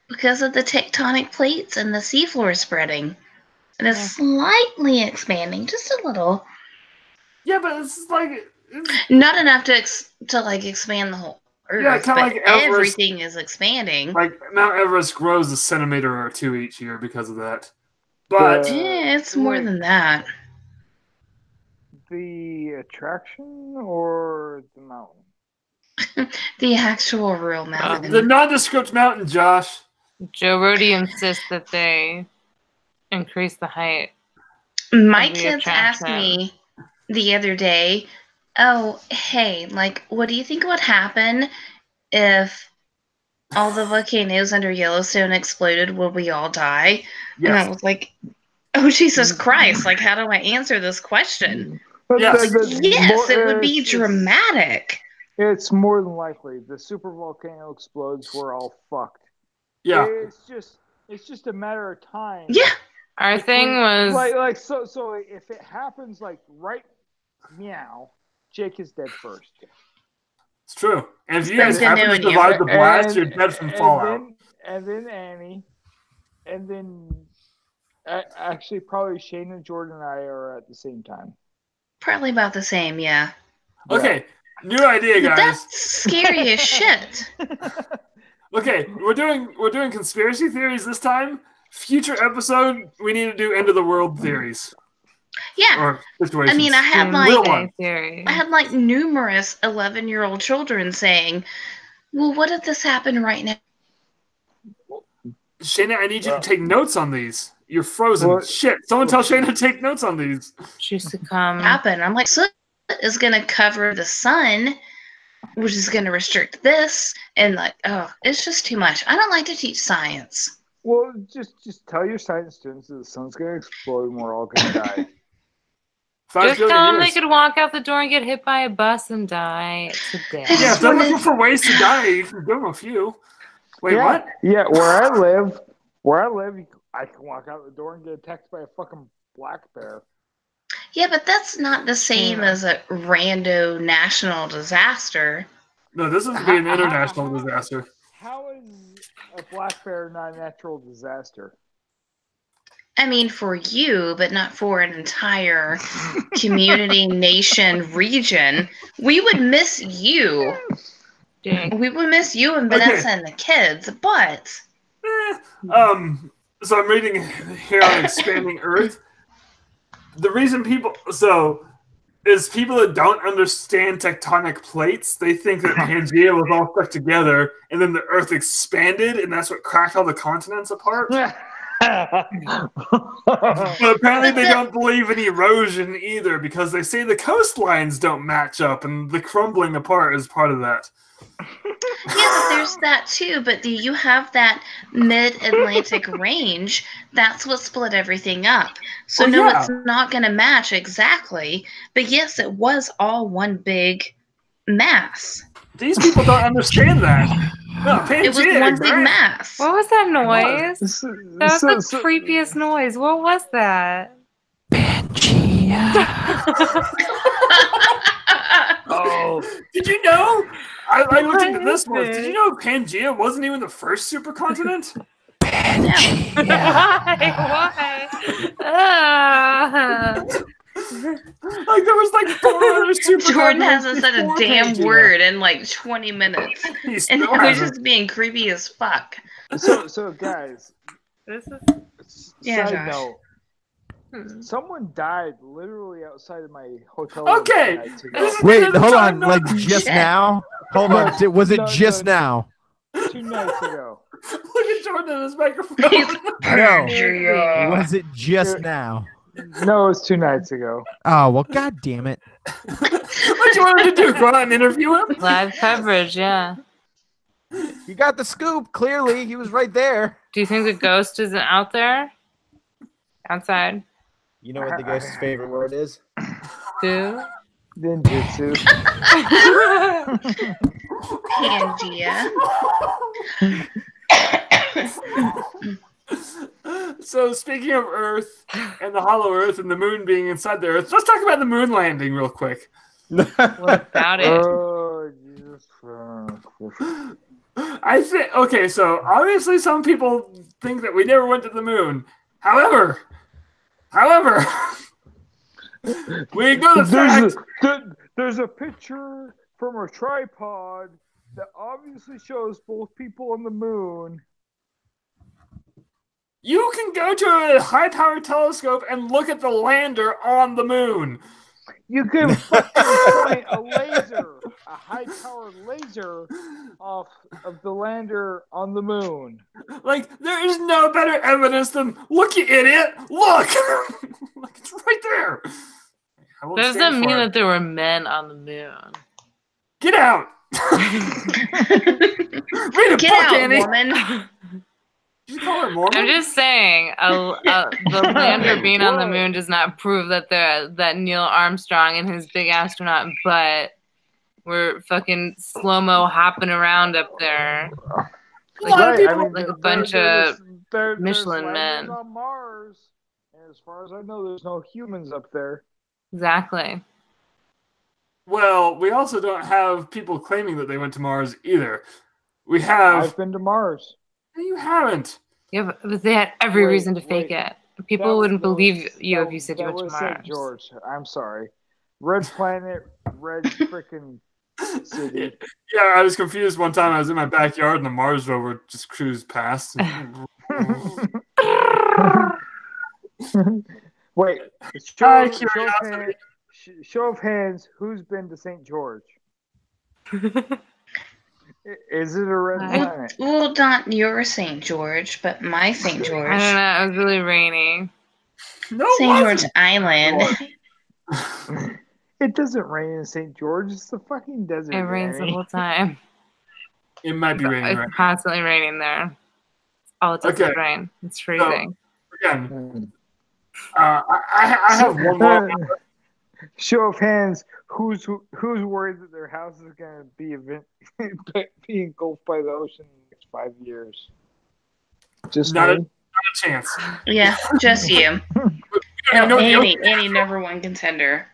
[SPEAKER 5] because of the tectonic plates and the seafloor spreading. And it's slightly expanding, just a little.
[SPEAKER 4] Yeah, but it's like
[SPEAKER 5] not enough to like expand the whole Earth.
[SPEAKER 4] Yeah, kind of like Everest,
[SPEAKER 5] everything is expanding.
[SPEAKER 4] Like Mount Everest grows a centimeter or two each year because of that. But
[SPEAKER 5] yeah, it's more than that.
[SPEAKER 3] The attraction or the mountain?
[SPEAKER 5] The actual real mountain.
[SPEAKER 4] The nondescript mountain, Josh.
[SPEAKER 1] Joe Rody insists that they increase the height.
[SPEAKER 5] My kids asked me the other day, "Oh, hey, like, what do you think would happen if all the volcanoes under Yellowstone exploded? Would we all die?" Yes. And I was like, "Oh, Jesus Christ, like, how do I answer this question?"
[SPEAKER 4] Yes,
[SPEAKER 5] it would be dramatic.
[SPEAKER 3] It's more than likely. The super volcano explodes, we're all fucked.
[SPEAKER 4] Yeah.
[SPEAKER 3] It's just a matter of time.
[SPEAKER 5] Yeah.
[SPEAKER 1] Our thing was
[SPEAKER 3] so if it happens like right meow, Jake is dead first.
[SPEAKER 4] It's true. And if you guys happen to survive the blast, you're dead from fallout.
[SPEAKER 3] And then Annie, and then actually probably Shane and Jordan and I are at the same time.
[SPEAKER 5] Probably about the same, yeah.
[SPEAKER 4] Okay. New idea, guys.
[SPEAKER 5] That's scary as shit.
[SPEAKER 4] Okay, we're doing conspiracy theories this time. Future episode, we need to do end of the world theories.
[SPEAKER 5] Yeah.
[SPEAKER 4] Or situations.
[SPEAKER 5] I mean, I had like numerous 11-year-old children saying, "Well, what if this happened right now?"
[SPEAKER 4] Shayna, I need you to take notes on these. You're frozen. Shit! Someone tell Shayna to take notes on these.
[SPEAKER 1] She succumbed.
[SPEAKER 5] Happen. I'm like, soot is going to cover the sun, which is going to restrict this, and like, oh, it's just too much. I don't like to teach science.
[SPEAKER 3] Well, just tell your science students that the sun's going to explode and we're all going to die.
[SPEAKER 1] Just tell them they could walk out the door and get hit by a bus and die today.
[SPEAKER 4] Yeah, if they're looking for ways to die, you can give them a few. Wait, what?
[SPEAKER 3] Yeah, where I live, I can walk out the door and get attacked by a fucking black bear.
[SPEAKER 5] Yeah, but that's not the same as a rando national disaster.
[SPEAKER 4] No, this is be an international disaster.
[SPEAKER 3] How is a black bear not a natural disaster?
[SPEAKER 5] I mean, for you, but not for an entire community, nation, region. We would miss you. Dang. We would miss you and Vanessa and the kids, but...
[SPEAKER 4] So I'm reading here on Expanding Earth. The reason people that don't understand tectonic plates, they think that Pangea was all stuck together and then the Earth expanded and that's what cracked all the continents apart. But apparently they don't believe in erosion either because they say the coastlines don't match up and the crumbling apart is part of that.
[SPEAKER 5] Yeah, there's that too, but you have that mid-Atlantic range. That's what split everything up. So it's not going to match exactly. But yes, it was all one big mass.
[SPEAKER 4] These people don't understand that. No,
[SPEAKER 5] it was one big mass.
[SPEAKER 1] What was that noise? That was the creepiest noise. What was that?
[SPEAKER 2] Pangea.
[SPEAKER 4] Oh, did you know? I looked into this one. Did you know Pangea wasn't even the first supercontinent?
[SPEAKER 2] Pangea.
[SPEAKER 1] Why?
[SPEAKER 4] Like there was like 4 other super.
[SPEAKER 5] Jordan hasn't said a damn word in like 20 minutes, and I was just being creepy as fuck.
[SPEAKER 3] So guys,
[SPEAKER 1] this is
[SPEAKER 3] side note. Someone died literally outside of my hotel.
[SPEAKER 4] Okay.
[SPEAKER 6] Wait, hold on. Like just now? Hold on. Was it just now?
[SPEAKER 3] 2 nights ago.
[SPEAKER 4] Look at Jordan in his microphone.
[SPEAKER 6] No. Was it just now?
[SPEAKER 3] No, it was 2 nights ago.
[SPEAKER 6] Oh, well, god damn it.
[SPEAKER 4] What you wanted to do? Go out and interview him?
[SPEAKER 1] live coverage, yeah.
[SPEAKER 6] You got the scoop, clearly. He was right there.
[SPEAKER 1] Do you think the ghost isn't out there? Outside?
[SPEAKER 2] You know what the ghost's favorite word is?
[SPEAKER 1] Who?
[SPEAKER 3] Ninjutsu.
[SPEAKER 5] Pangaea.
[SPEAKER 4] So speaking of Earth and the hollow Earth and the moon being inside the Earth, let's talk about the moon landing real quick.
[SPEAKER 1] What about it?
[SPEAKER 3] Oh, Jesus.
[SPEAKER 4] I think okay, so obviously some people think that we never went to the moon. However, we ignore the fact
[SPEAKER 3] there's a picture from a tripod that obviously shows both people on the moon.
[SPEAKER 4] You can go to a high-powered telescope and look at the lander on the moon.
[SPEAKER 3] You can point a laser, a high-powered laser, off of the lander on the moon.
[SPEAKER 4] Like, there is no better evidence than, look, you idiot, look! Like, it's right there.
[SPEAKER 1] Doesn't mean that there were men on the moon.
[SPEAKER 4] Get out! Read a
[SPEAKER 5] Get
[SPEAKER 4] book,
[SPEAKER 5] out,
[SPEAKER 4] Annie.
[SPEAKER 5] woman.
[SPEAKER 4] Did you call her Mormon?
[SPEAKER 1] I'm just saying, the lander being on the moon does not prove that that Neil Armstrong and his big astronaut butt were fucking slow-mo hopping around up there. Like a bunch of Michelin men.
[SPEAKER 3] On Mars, and as far as I know, there's no humans up there.
[SPEAKER 1] Exactly.
[SPEAKER 4] Well, we also don't have people claiming that they went to Mars either. We have...
[SPEAKER 3] I've been to Mars.
[SPEAKER 4] No, you haven't.
[SPEAKER 1] Yeah, but they had every reason to fake it. People wouldn't believe you if you said you went to Mars.
[SPEAKER 3] St. George. I'm sorry. Red planet, red freaking city.
[SPEAKER 4] Yeah, I was confused one time. I was in my backyard and the Mars rover just cruised past.
[SPEAKER 3] Wait, show of hands, who's been to St. George? Is it a red planet?
[SPEAKER 5] Well, not your St. George, but my St. George.
[SPEAKER 1] I don't know. It was really rainy.
[SPEAKER 4] No,
[SPEAKER 5] St. George Island.
[SPEAKER 3] It doesn't rain in St. George. It's the fucking desert.
[SPEAKER 1] It rains the whole time.
[SPEAKER 4] It might be raining.
[SPEAKER 1] It's constantly raining there. All it does is rain. It's freezing.
[SPEAKER 4] So, again, I have one more.
[SPEAKER 3] Show of hands, who's worried that their house is going to be engulfed by the ocean in the next 5 years? Just
[SPEAKER 4] not a chance.
[SPEAKER 5] Yeah, just you. Annie, number one contender.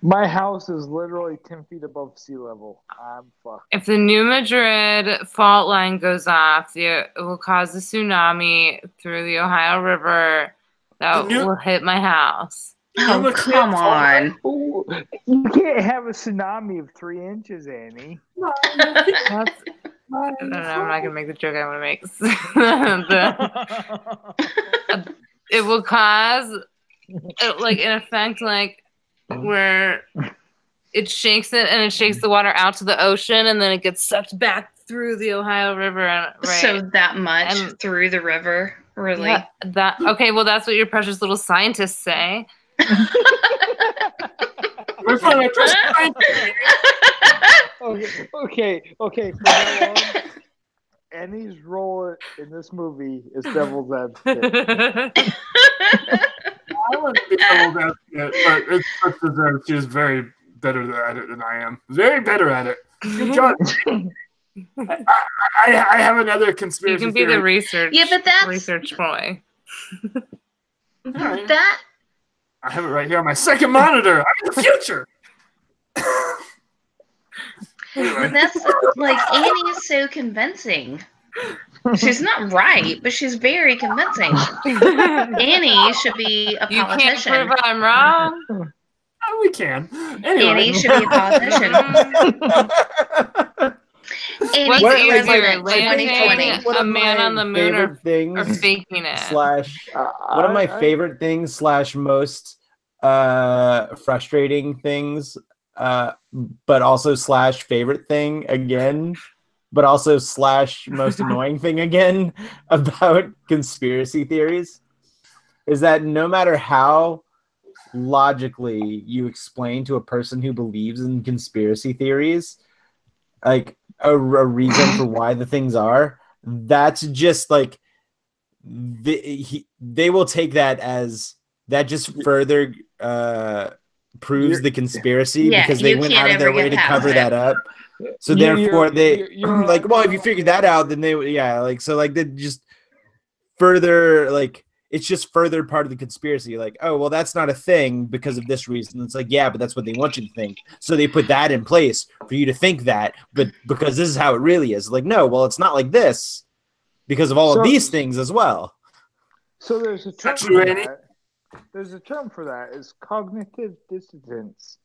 [SPEAKER 3] My house is literally 10 feet above sea level. I'm fucked.
[SPEAKER 1] If the New Madrid fault line goes off, it will cause a tsunami through the Ohio River that will hit my house.
[SPEAKER 5] Oh, come on.
[SPEAKER 3] Ooh, you can't have a tsunami of 3 inches, Annie.
[SPEAKER 1] I don't know. I'm not going to make the joke I want to make. It will cause, like, an effect, like, where it shakes it and it shakes the water out to the ocean and then it gets sucked back through the Ohio River. Right?
[SPEAKER 5] So that much through the river, really?
[SPEAKER 1] Yeah, okay, well, that's what your precious little scientists say.
[SPEAKER 3] Okay. Annie's role in this movie is devil's advocate.
[SPEAKER 4] I wouldn't be devil's advocate, but it's just deserved. She is very better at it than I am. Very better at it. Good job. I have another conspiracy.
[SPEAKER 1] You can be the research.
[SPEAKER 5] Yeah, but that's
[SPEAKER 1] research boy.
[SPEAKER 5] That.
[SPEAKER 4] I have it right here on my second monitor. I'm in the future.
[SPEAKER 5] That's like Annie is so convincing. She's not right, but she's very convincing. Annie should be a politician.
[SPEAKER 1] You can't prove I'm wrong.
[SPEAKER 4] Oh, we can. Anyway.
[SPEAKER 5] Annie should be a politician. Annie's president 2020.
[SPEAKER 1] A man on the moon or faking it.
[SPEAKER 2] One of my favorite things / most frustrating things, but also / favorite thing again, but also / most annoying thing again about conspiracy theories is that no matter how logically you explain to a person who believes in conspiracy theories, like a reason for why the things are, that's just like they will take that as that just further proves the conspiracy because they went out of their way to cover that up. So therefore you're like, well, if you figured that out, then they just further, like, it's just further part of the conspiracy. Like, oh, well, that's not a thing because of this reason. It's like, yeah, but that's what they want you to think. So they put that in place for you to think that, but because this is how it really is. Like, no, well, it's not like this because of all of these things as well.
[SPEAKER 3] So there's a term for that. There's a term for that. It's cognitive dissonance.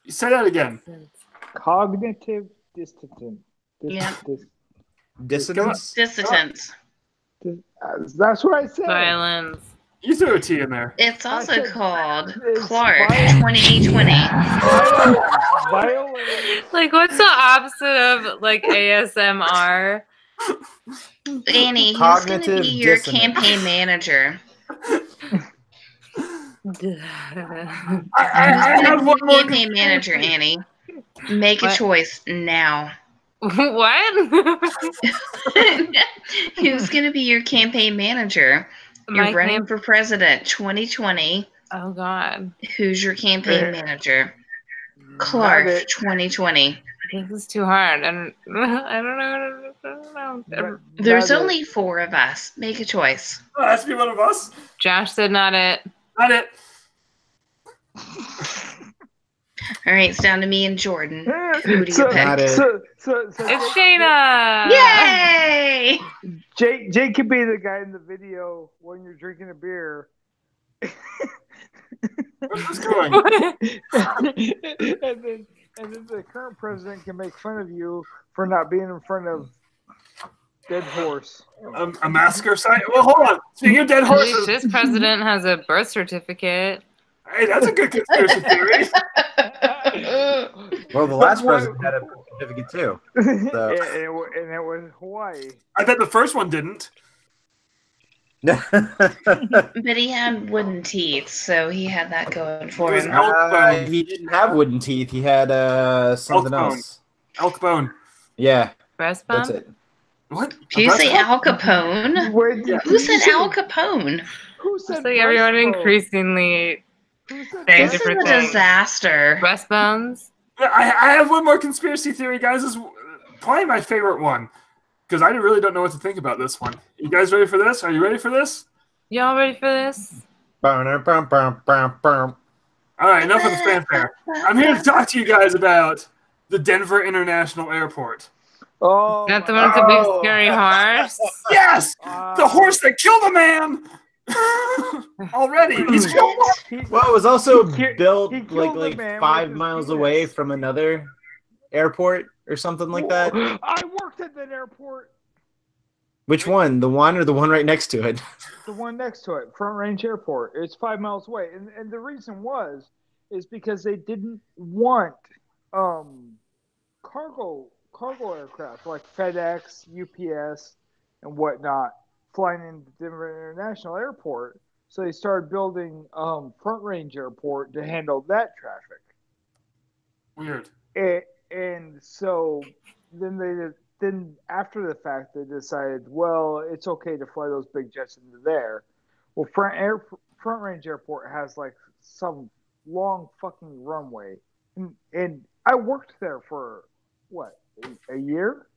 [SPEAKER 4] You say that again.
[SPEAKER 3] Cognitive dissonance.
[SPEAKER 2] Dissonance?
[SPEAKER 5] Dissonance.
[SPEAKER 3] That's what I said.
[SPEAKER 1] Silence.
[SPEAKER 4] You threw a T in there.
[SPEAKER 5] It's also called Clark 2020.
[SPEAKER 1] Like, what's the opposite of like ASMR?
[SPEAKER 5] Annie, who's going to be your campaign manager?
[SPEAKER 4] I have one more
[SPEAKER 5] campaign manager, Annie. Make a choice now.
[SPEAKER 1] What?
[SPEAKER 5] Who's going to be your campaign manager? You're running for president 2020.
[SPEAKER 1] Oh, God.
[SPEAKER 5] Who's your campaign manager? Clark 2020.
[SPEAKER 1] This is too hard. I don't know.
[SPEAKER 5] There's only 4 of us. Make a choice.
[SPEAKER 4] Oh, it has to be one of us.
[SPEAKER 1] Josh said not it.
[SPEAKER 4] Not it.
[SPEAKER 5] All right, it's down to me and Jordan. Who do you pick?
[SPEAKER 1] It's Shayna!
[SPEAKER 5] Yay!
[SPEAKER 3] Jake could be the guy in the video when you're drinking a beer.
[SPEAKER 4] Where's this going?
[SPEAKER 3] and then the current president can make fun of you for not being in front of dead horse.
[SPEAKER 4] A massacre site? Well, hold on. Speaking of dead horses,
[SPEAKER 1] this president has a birth certificate.
[SPEAKER 4] Hey, that's a good conspiracy theory.
[SPEAKER 2] Well, the last president had a birth certificate too. So.
[SPEAKER 3] And it was Hawaii.
[SPEAKER 4] I bet the first one didn't.
[SPEAKER 5] But he had wooden teeth, so he had that going for him.
[SPEAKER 2] He didn't have wooden teeth. He had something else.
[SPEAKER 4] Elk bone.
[SPEAKER 2] Yeah.
[SPEAKER 1] Breastbone?
[SPEAKER 2] That's it.
[SPEAKER 4] What?
[SPEAKER 5] Did you say Al Capone? Who said Al Capone?
[SPEAKER 3] Who said
[SPEAKER 1] like everyone increasingly saying different things.
[SPEAKER 5] This is a disaster.
[SPEAKER 1] Breastbones?
[SPEAKER 4] I have one more conspiracy theory, guys. This is probably my favorite one. Because I really don't know what to think about this one. You guys ready for this? Are you ready for this?
[SPEAKER 1] Y'all ready for this?
[SPEAKER 4] All right, enough of the fanfare. I'm here to talk to you guys about the Denver International Airport.
[SPEAKER 3] Oh,
[SPEAKER 1] not the one with the big scary horse?
[SPEAKER 4] Yes! The horse that killed a man! Already. He's killed one.
[SPEAKER 2] Well, it was also built like 5 miles away from another airport or something like that.
[SPEAKER 3] I worked at that airport.
[SPEAKER 2] Which one? The one or the one right next to it?
[SPEAKER 3] The one next to it, Front Range Airport. It's 5 miles away. And the reason is because they didn't want cargo aircraft like FedEx, UPS, and whatnot flying into Denver International Airport. So they started building Front Range Airport to handle that traffic.
[SPEAKER 4] Weird.
[SPEAKER 3] And so then after the fact, they decided, well, it's okay to fly those big jets into there. Well, Front Range Airport has like some long fucking runway. And I worked there for, what, a year?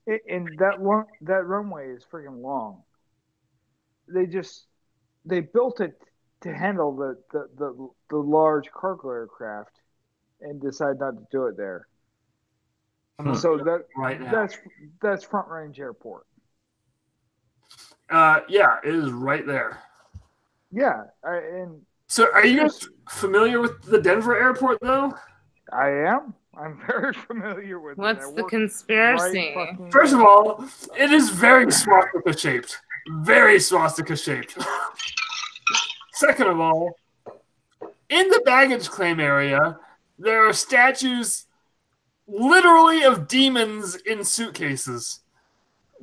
[SPEAKER 3] And that runway is freaking long. They built it to handle the large cargo aircraft and decided not to do it there. So
[SPEAKER 4] right now.
[SPEAKER 3] That's Front Range Airport.
[SPEAKER 4] Yeah, it is right there.
[SPEAKER 3] Yeah,
[SPEAKER 4] so are you guys familiar with the Denver airport, though?
[SPEAKER 3] I am. I'm very familiar with it.
[SPEAKER 1] What's the conspiracy?
[SPEAKER 4] First of all, it is very swastika shaped. Very swastika shaped. Second of all, in the baggage claim area, there are statues literally of demons in suitcases.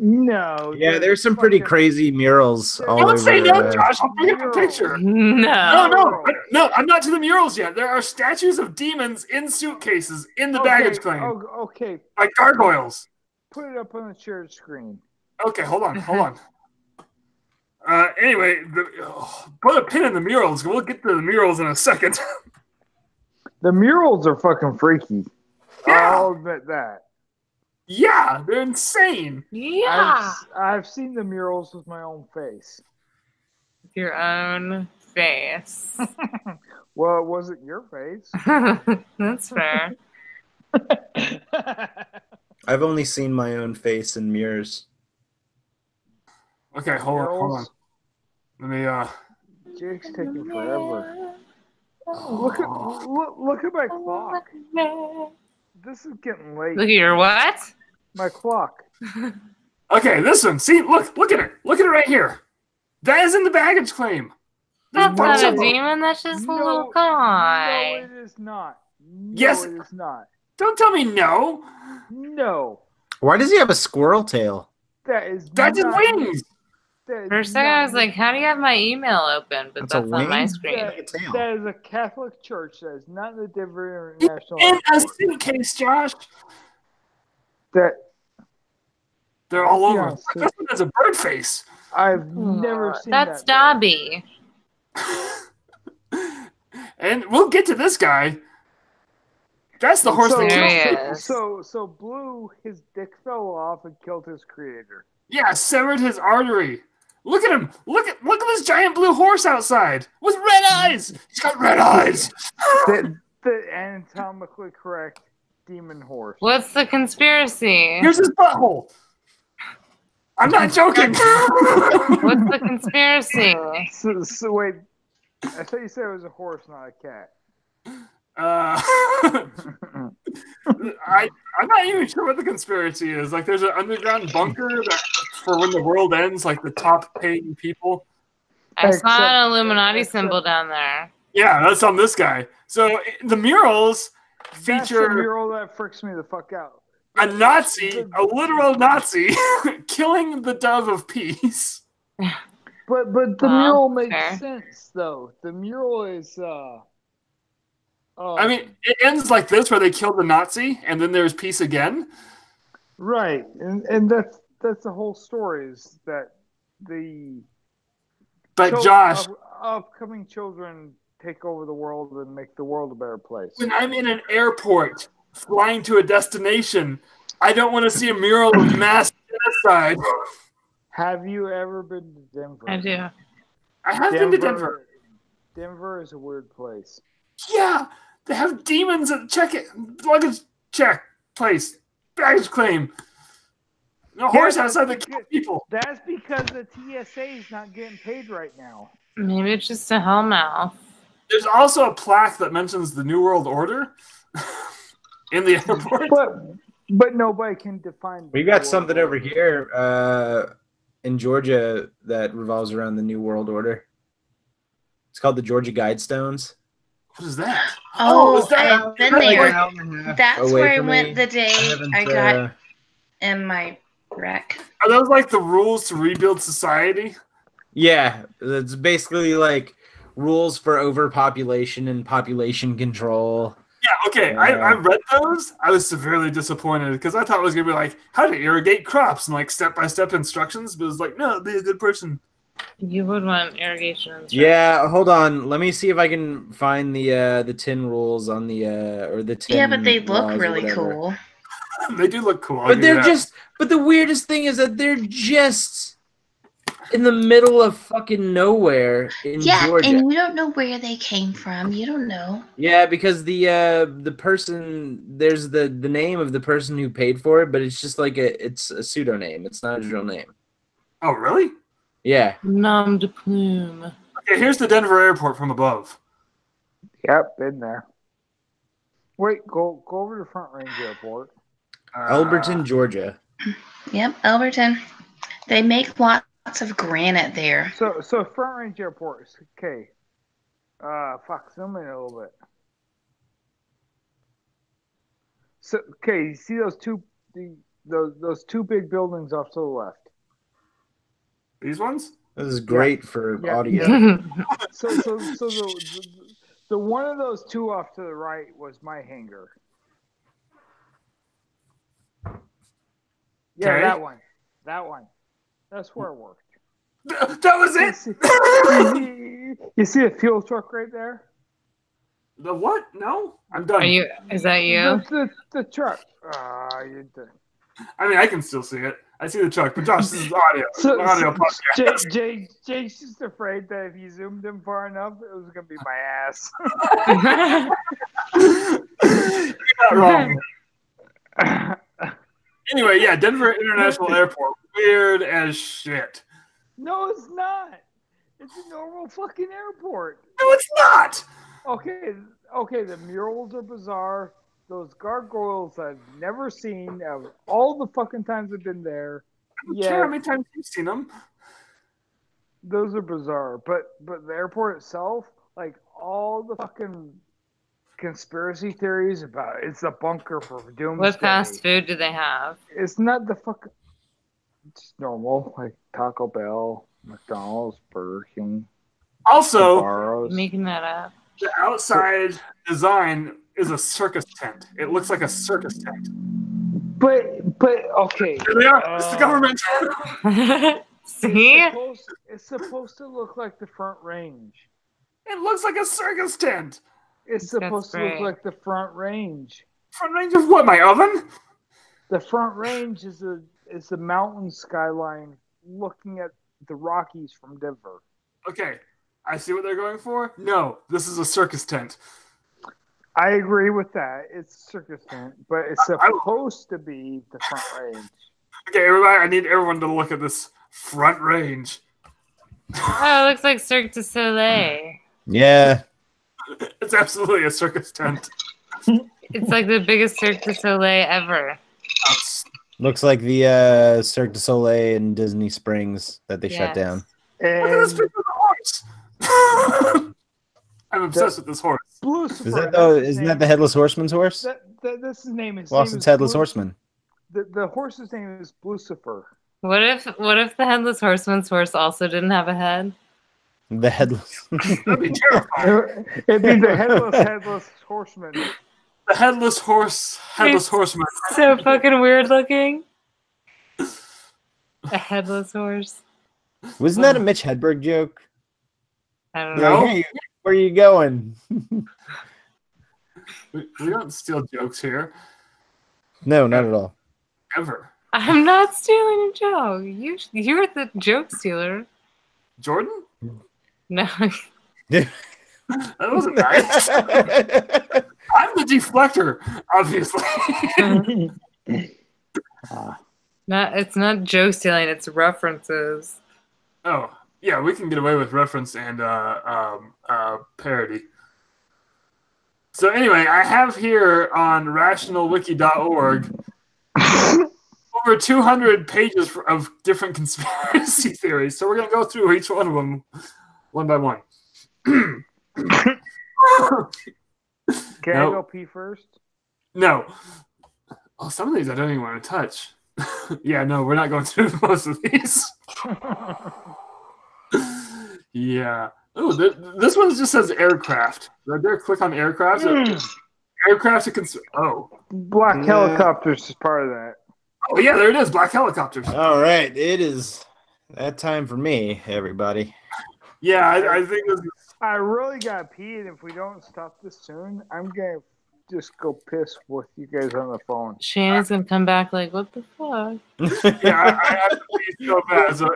[SPEAKER 3] No.
[SPEAKER 2] Yeah, there's some pretty crazy murals all over.
[SPEAKER 4] Don't say no, Josh. I'll bring up a picture. No, I'm not to the murals yet. There are statues of demons in suitcases in the baggage claim.
[SPEAKER 3] Okay.
[SPEAKER 4] Like gargoyles.
[SPEAKER 3] Put it up on the shared screen.
[SPEAKER 4] Okay, hold on. Anyway, put a pin in the murals. We'll get to the murals in a second.
[SPEAKER 3] The murals are fucking freaky.
[SPEAKER 4] Yeah.
[SPEAKER 3] I'll admit that.
[SPEAKER 4] Yeah, they're insane.
[SPEAKER 1] Yeah.
[SPEAKER 3] I've seen the murals with my own face.
[SPEAKER 1] Your own face.
[SPEAKER 3] Well, it wasn't your face.
[SPEAKER 1] That's fair.
[SPEAKER 2] I've only seen my own face in mirrors.
[SPEAKER 4] Okay, hold on. Let me
[SPEAKER 3] Jake's taking forever. Look at my clock. This is getting late.
[SPEAKER 1] Look at your what?
[SPEAKER 3] My clock.
[SPEAKER 4] Okay, this one. See, look at it. Look at it right here. That is in the baggage claim.
[SPEAKER 1] That's not a demon. That's just a little guy.
[SPEAKER 3] No, it is not.
[SPEAKER 4] Yes,
[SPEAKER 3] it is not.
[SPEAKER 4] Don't tell me no.
[SPEAKER 3] No.
[SPEAKER 2] Why does he have a squirrel tail?
[SPEAKER 4] That's his wings.
[SPEAKER 1] For a second, I was like, how do you have my email open? But that's on my screen.
[SPEAKER 3] That is a Catholic church. That is not the Denver International
[SPEAKER 4] In a suitcase, Josh. They're all over. This one has a bird face.
[SPEAKER 3] I've never seen that.
[SPEAKER 1] That's Dobby.
[SPEAKER 4] And we'll get to this guy. That's the horse that
[SPEAKER 3] kills. So Blue, his dick fell off and killed his creator.
[SPEAKER 4] Yeah, severed his artery. Look at him. Look at this giant blue horse outside with red eyes. He's got red eyes.
[SPEAKER 3] The anatomically correct demon horse.
[SPEAKER 1] What's the conspiracy?
[SPEAKER 4] Here's his butthole. I'm not joking.
[SPEAKER 1] What's the conspiracy?
[SPEAKER 3] So wait, I thought you said it was a horse, not a cat.
[SPEAKER 4] I'm not even sure what the conspiracy is. Like, there's an underground bunker that, for when the world ends, like the top paying people.
[SPEAKER 1] I saw an Illuminati symbol down there.
[SPEAKER 4] Yeah, that's on this guy. So the murals feature
[SPEAKER 3] that's the mural that freaks me the fuck out.
[SPEAKER 4] A Nazi, a literal Nazi, killing the dove of peace.
[SPEAKER 3] But the mural makes sense though. The mural is
[SPEAKER 4] I mean, it ends like this, where they kill the Nazi, and then there's peace again.
[SPEAKER 3] Right, and that's the whole story. Is that the
[SPEAKER 4] Josh,
[SPEAKER 3] upcoming children take over the world and make the world a better place.
[SPEAKER 4] When I'm in an airport flying to a destination, I don't want to see a mural of mass genocide.
[SPEAKER 3] Have you ever been to Denver?
[SPEAKER 1] I do.
[SPEAKER 4] I have been to Denver.
[SPEAKER 3] Denver is a weird place.
[SPEAKER 4] Yeah. They have demons at luggage check place, baggage claim. The horse outside the people.
[SPEAKER 3] That's because the TSA is not getting paid right now.
[SPEAKER 1] Maybe it's just a hellmouth.
[SPEAKER 4] There's also a plaque that mentions the New World Order in the airport.
[SPEAKER 3] But nobody can define.
[SPEAKER 2] We got something over here in Georgia that revolves around the New World Order. It's called the Georgia Guidestones.
[SPEAKER 4] What is that?
[SPEAKER 5] Oh, I've been there. That's where I went the day I got in my wreck.
[SPEAKER 4] Are those like the rules to rebuild society?
[SPEAKER 2] Yeah, it's basically like rules for overpopulation and population control.
[SPEAKER 4] Yeah, okay. I read those. I was severely disappointed because I thought it was going to be like how to irrigate crops and like step-by-step instructions, but it was like, no, be a good person.
[SPEAKER 1] You would want irrigation instructions.
[SPEAKER 2] Yeah, hold on. Let me see if I can find the 10 rules on the or the 10.
[SPEAKER 5] Yeah, but they look really cool.
[SPEAKER 4] They do look cool.
[SPEAKER 2] But they're just. But the weirdest thing is that they're just in the middle of fucking nowhere in Georgia.
[SPEAKER 5] Yeah, and you don't know where they came from. You don't know.
[SPEAKER 2] Yeah, because the person, there's the name of the person who paid for it, but it's just like it's a pseudonym. It's not his real name.
[SPEAKER 4] Oh, really?
[SPEAKER 2] Yeah.
[SPEAKER 1] Nom de plume.
[SPEAKER 4] Okay, here's the Denver airport from above.
[SPEAKER 3] Yep, been there. Wait, go over to Front Range Airport.
[SPEAKER 2] Alberton, Georgia.
[SPEAKER 5] Yep, Alberton. They make lots of granite there.
[SPEAKER 3] So Front Range Airport is okay. Zoom in a little bit. So okay, you see those two big buildings off to the left.
[SPEAKER 4] These ones?
[SPEAKER 2] This is great for audio.
[SPEAKER 3] Yeah. So the one of those two off to the right was my hangar. Yeah,
[SPEAKER 4] okay.
[SPEAKER 3] that one. That's where it worked.
[SPEAKER 4] That was it.
[SPEAKER 3] You see a fuel truck right there?
[SPEAKER 4] The what? No, I'm done.
[SPEAKER 1] Is that you?
[SPEAKER 3] The truck. You're done.
[SPEAKER 4] I mean, I can still see it. I see the truck, but Josh, this is audio. Audio podcast.
[SPEAKER 3] Jake's just afraid that if you zoomed in far enough, it was gonna be my ass.
[SPEAKER 4] You're not wrong. Anyway, yeah, Denver International Airport. Weird as shit.
[SPEAKER 3] No, it's not. It's a normal fucking airport.
[SPEAKER 4] No, it's not.
[SPEAKER 3] Okay, the murals are bizarre. Those gargoyles I've never seen of all the fucking times I've been there.
[SPEAKER 4] I don't care how many times you've seen them.
[SPEAKER 3] Those are bizarre. But the airport itself, like all the fucking conspiracy theories about it's a bunker for doomsday.
[SPEAKER 1] What fast food do they have?
[SPEAKER 3] It's not the fucking. It's normal, like Taco Bell, McDonald's, Burger King.
[SPEAKER 4] Also,
[SPEAKER 3] Barrows.
[SPEAKER 1] Making that up.
[SPEAKER 4] The outside design is a circus tent. It looks like a circus tent.
[SPEAKER 3] But okay.
[SPEAKER 4] Here they are. It's the government.
[SPEAKER 1] See?
[SPEAKER 3] It's supposed to look like the Front Range.
[SPEAKER 4] It looks like a circus tent.
[SPEAKER 3] It's supposed to look like the Front Range.
[SPEAKER 4] Front Range of what? My oven?
[SPEAKER 3] The Front Range is a mountain skyline looking at the Rockies from Denver.
[SPEAKER 4] Okay, I see what they're going for. No, this is a circus tent.
[SPEAKER 3] I agree with that. It's a circus tent, but it's supposed to be the Front Range. Okay,
[SPEAKER 4] everybody, I need everyone to look at this Front Range.
[SPEAKER 1] Oh, it looks like Cirque du Soleil.
[SPEAKER 2] Yeah.
[SPEAKER 4] It's absolutely a circus tent.
[SPEAKER 1] It's like the biggest Cirque du Soleil ever.
[SPEAKER 2] Looks like the Cirque du Soleil in Disney Springs that they shut down.
[SPEAKER 4] Look at this picture of the horse. I'm obsessed with this horse.
[SPEAKER 3] Lucifer.
[SPEAKER 2] Isn't that the Headless Horseman's horse?
[SPEAKER 3] That's his name.
[SPEAKER 2] It's Headless Horseman.
[SPEAKER 3] The horse's name is Lucifer.
[SPEAKER 1] What if the Headless Horseman's horse also didn't have a head?
[SPEAKER 2] The headless.
[SPEAKER 4] That'd be terrifying.
[SPEAKER 3] It'd be the headless horseman.
[SPEAKER 4] The headless horseman.
[SPEAKER 1] So fucking weird looking. A headless horse.
[SPEAKER 2] Wasn't that a Mitch Hedberg joke?
[SPEAKER 1] I don't know.
[SPEAKER 2] Like, hey, where are you going?
[SPEAKER 4] We don't steal jokes here.
[SPEAKER 2] No, not at all.
[SPEAKER 4] Ever.
[SPEAKER 1] I'm not stealing a joke. You're the joke stealer.
[SPEAKER 4] Jordan?
[SPEAKER 1] No.
[SPEAKER 4] That wasn't nice. I'm the deflector, obviously.
[SPEAKER 1] It's not joke stealing, it's references.
[SPEAKER 4] Oh, yeah, we can get away with reference and parody. So anyway, I have here on rationalwiki.org over 200 pages of different conspiracy theories. So we're going to go through each one of them one by one.
[SPEAKER 3] Can I go pee first?
[SPEAKER 4] No. Oh, some of these I don't even want to touch. Yeah, no, we're not going through most of these. Yeah. Oh, this one just says aircraft. Right there, click on aircraft. Aircraft to
[SPEAKER 3] Black helicopters is part of that.
[SPEAKER 4] Oh, yeah, there it is. Black helicopters.
[SPEAKER 2] All right. It is that time for me, everybody.
[SPEAKER 4] Yeah, I think this is...
[SPEAKER 3] I really got to pee, and if we don't stop this soon, I'm going to just go piss with you guys on the phone.
[SPEAKER 1] Shannon's gonna come back like, what the fuck?
[SPEAKER 4] Yeah, I have to be so bad. So,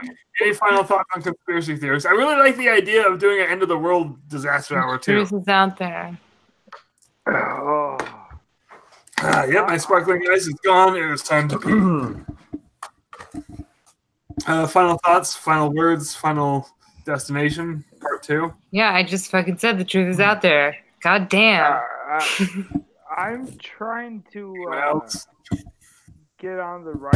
[SPEAKER 4] any final thoughts on conspiracy theories? I really like the idea of doing an end of the world disaster hour too.
[SPEAKER 1] Truth is out there.
[SPEAKER 3] Oh.
[SPEAKER 4] Yep, my sparkling ice is gone. It was time to pee. Final thoughts, final words, final destination, part 2.
[SPEAKER 1] Yeah, I just fucking said the truth is out there. God damn.
[SPEAKER 3] I'm trying to
[SPEAKER 4] else?
[SPEAKER 3] get on the right